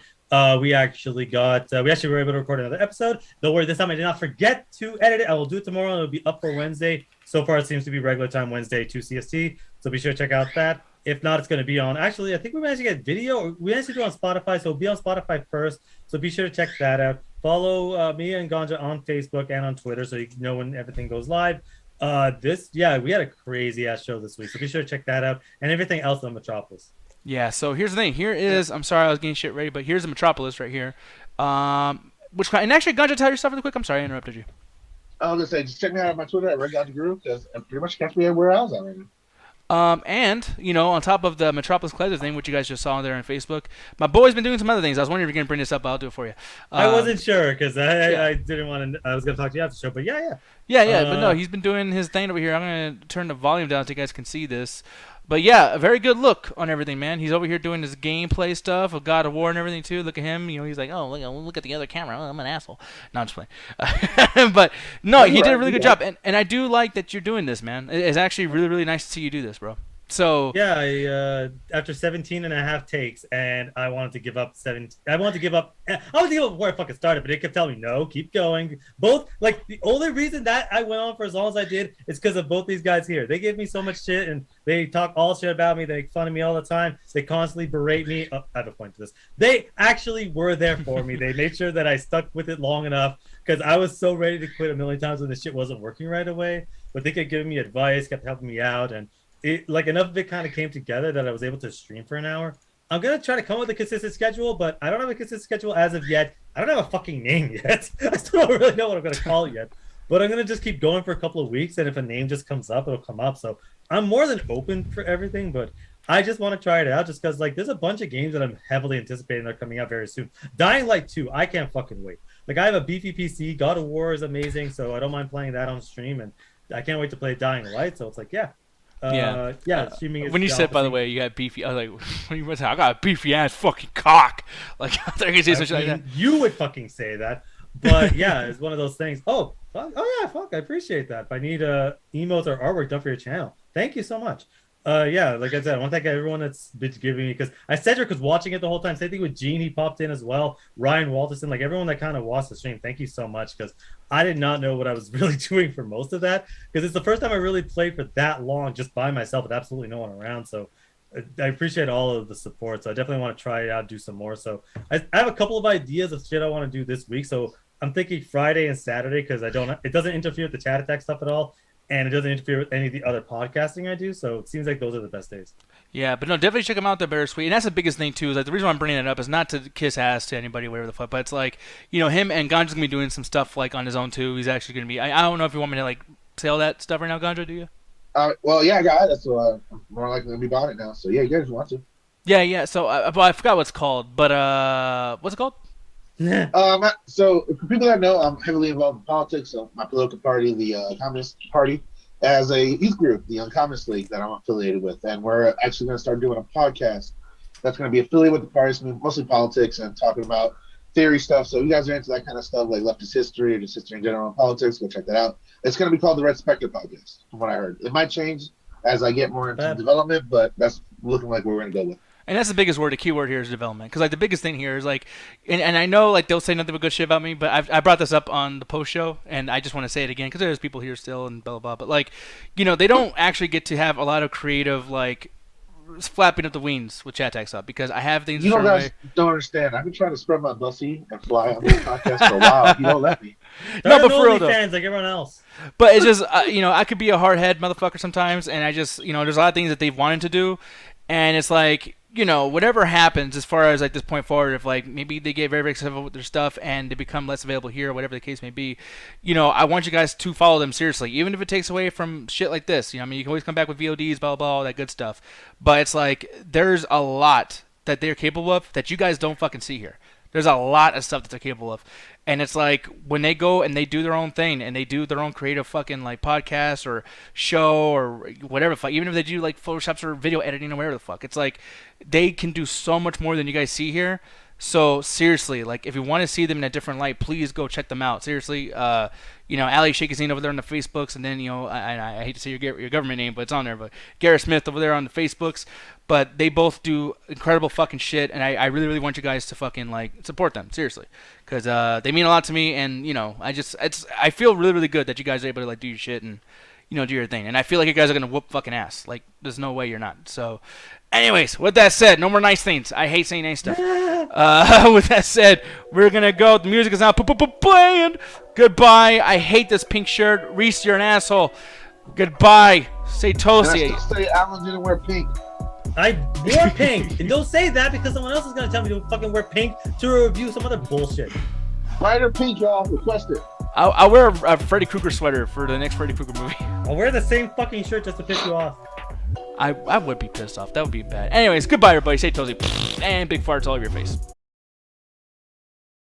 we actually were able to record another episode. Don't worry, this time I did not forget to edit it. I will do it tomorrow and it'll be up for Wednesday. So far it seems to be regular time Wednesday 2 CST. So be sure to check out that. If not, it's going to be on. Actually, I think we managed to get video. We managed to do it on Spotify, so it'll be on Spotify first. So be sure to check that out. Follow me and Ganja on Facebook and on Twitter so you can know when everything goes live. We had a crazy ass show this week, so be sure to check that out and everything else on Metropolis. Yeah, so here's the thing. Here is, I'm sorry I was getting shit ready, but here's the Metropolis right here. And actually, Ganja, tell your stuff really quick. I'm sorry I interrupted you. I was going to say, just check me out on my Twitter at RedGotTheGroove because I pretty much catch me everywhere else at right now. And, on top of the Metropolis Collective thing, which you guys just saw there on Facebook, my boy's been doing some other things. I was wondering if you're going to bring this up, but I'll do it for you. I wasn't sure because I didn't want to. I was going to talk to you after the show, but yeah. But no, he's been doing his thing over here. I'm going to turn the volume down so you guys can see this. But yeah, a very good look on everything, man. He's over here doing his gameplay stuff of God of War and everything too. Look at him. He's like, oh, look at the other camera. Oh, I'm an asshole. No, I'm just playing. But no, he did a really good job. And I do like that you're doing this, man. It's actually really, really nice to see you do this, bro. So yeah, after 17 and a half takes, and I wanted to give up before I fucking started, but they kept telling me no, keep going. Both, like, the only reason that I went on for as long as I did is because of both these guys here. They give me so much shit, and they talk all shit about me. They make fun of me all the time. They constantly berate me. I have a point to this. They actually were there for me. They made sure that I stuck with it long enough because I was so ready to quit a million times when the shit wasn't working right away. But they kept giving me advice, kept helping me out, and enough of it kind of came together that I was able to stream for an hour. I'm going to try to come up with a consistent schedule, but I don't have a consistent schedule as of yet. I don't have a fucking name yet. I still don't really know what I'm going to call it yet. But I'm going to just keep going for a couple of weeks, and if a name just comes up, it'll come up. So I'm more than open for everything, but I just want to try it out just because, there's a bunch of games that I'm heavily anticipating that are coming out very soon. Dying Light 2, I can't fucking wait. I have a beefy PC. God of War is amazing, so I don't mind playing that on stream, and I can't wait to play Dying Light, so it's streaming is when you said, by the way, you got beefy, I was like, what you say? I got a beefy ass fucking cock. I thought you were gonna say something like that. You would fucking say that, but yeah, it's one of those things. Oh yeah, I appreciate that. If I need emotes or artwork done for your channel, thank you so much. Like I said, I want to thank everyone that's been giving me, because Cedric was watching it the whole time. Same thing with Gene, he popped in as well. Ryan Walterson, everyone that kind of watched the stream, thank you so much, because I did not know what I was really doing for most of that, because it's the first time I really played for that long just by myself with absolutely no one around. So I appreciate all of the support. So I definitely want to try it out, do some more. So I have a couple of ideas of shit I want to do this week. So I'm thinking Friday and Saturday, because it doesn't interfere with the chat attack stuff at all. And it doesn't interfere with any of the other podcasting I do, so it seems like those are the best days. Yeah, but no, definitely check them out. They're very sweet, and that's the biggest thing too. Is the reason why I'm bringing it up is not to kiss ass to anybody, whatever the fuck, but it's him and Ganja's gonna be doing some stuff on his own too. He's actually gonna be. I don't know if you want me to say all that stuff right now, Ganja. Do you? Well, yeah, I got it. So I'm more likely to be buying it now. So yeah, you guys want to? Yeah. So I forgot what it's called, but what's it called? So for people that know, I'm heavily involved in politics. So my political party, the Communist Party, as a youth group, the Uncommunist League, that I'm affiliated with, and we're actually going to start doing a podcast that's going to be affiliated with the party, mostly politics and talking about theory stuff. So if you guys are into that kind of stuff, like leftist history or just history in general and politics, go check that out. It's going to be called the Red Spectre Podcast, from what I heard. It might change as I get more into development, but that's looking like where we're going to go with. And that's the biggest word. The key word here is development. Because the biggest thing here is and I know they'll say nothing but good shit about me, but I brought this up on the post show, and I just want to say it again because there's people here still and blah blah blah. But they don't actually get to have a lot of creative flapping up the wings with chat tags up because I have things. You know, guys don't understand. I've been trying to spread my bussy and fly on this podcast for a while. You don't let me. No, but for real though, fans like everyone else. But it's just I could be a hard head motherfucker sometimes, and I just there's a lot of things that they've wanted to do, and it's like. Whatever happens as far as like this point forward, if like maybe they get very, very successful with their stuff and they become less available here, whatever the case may be, I want you guys to follow them seriously, even if it takes away from shit like this. You can always come back with VODs, blah, blah, blah, all that good stuff. But it's like there's a lot that they're capable of that you guys don't fucking see here. There's a lot of stuff that they're capable of. And it's like when they go and they do their own thing and they do their own creative fucking like podcast or show or whatever the fuck, even if they do like Photoshops or video editing or whatever the fuck, it's like they can do so much more than you guys see here. So seriously, like if you want to see them in a different light, please go check them out. Seriously, Ali Shakazine over there on the Facebooks, and then I hate to say your government name, but it's on there. But Garrett Smith over there on the Facebooks. But they both do incredible fucking shit, and I really, really want you guys to fucking like support them seriously, because they mean a lot to me, and I feel really, really good that you guys are able to like do your shit and do your thing, and I feel like you guys are gonna whoop fucking ass. Like there's no way you're not. So. Anyways, with that said, no more nice things. I hate saying nice stuff. With that said, we're going to go. The music is now playing. Goodbye. I hate this pink shirt. Reese, you're an asshole. Goodbye. Say Tosi. I still say Alan didn't wear pink. I wore pink. And don't say that because someone else is going to tell me to fucking wear pink to review some other bullshit. Brighter pink, y'all. Request it. I'll wear a Freddy Krueger sweater for the next Freddy Krueger movie. I'll wear the same fucking shirt just to piss you off. I would be pissed off. That would be bad. Anyways, goodbye, everybody. Say Tosi. And big farts all over your face.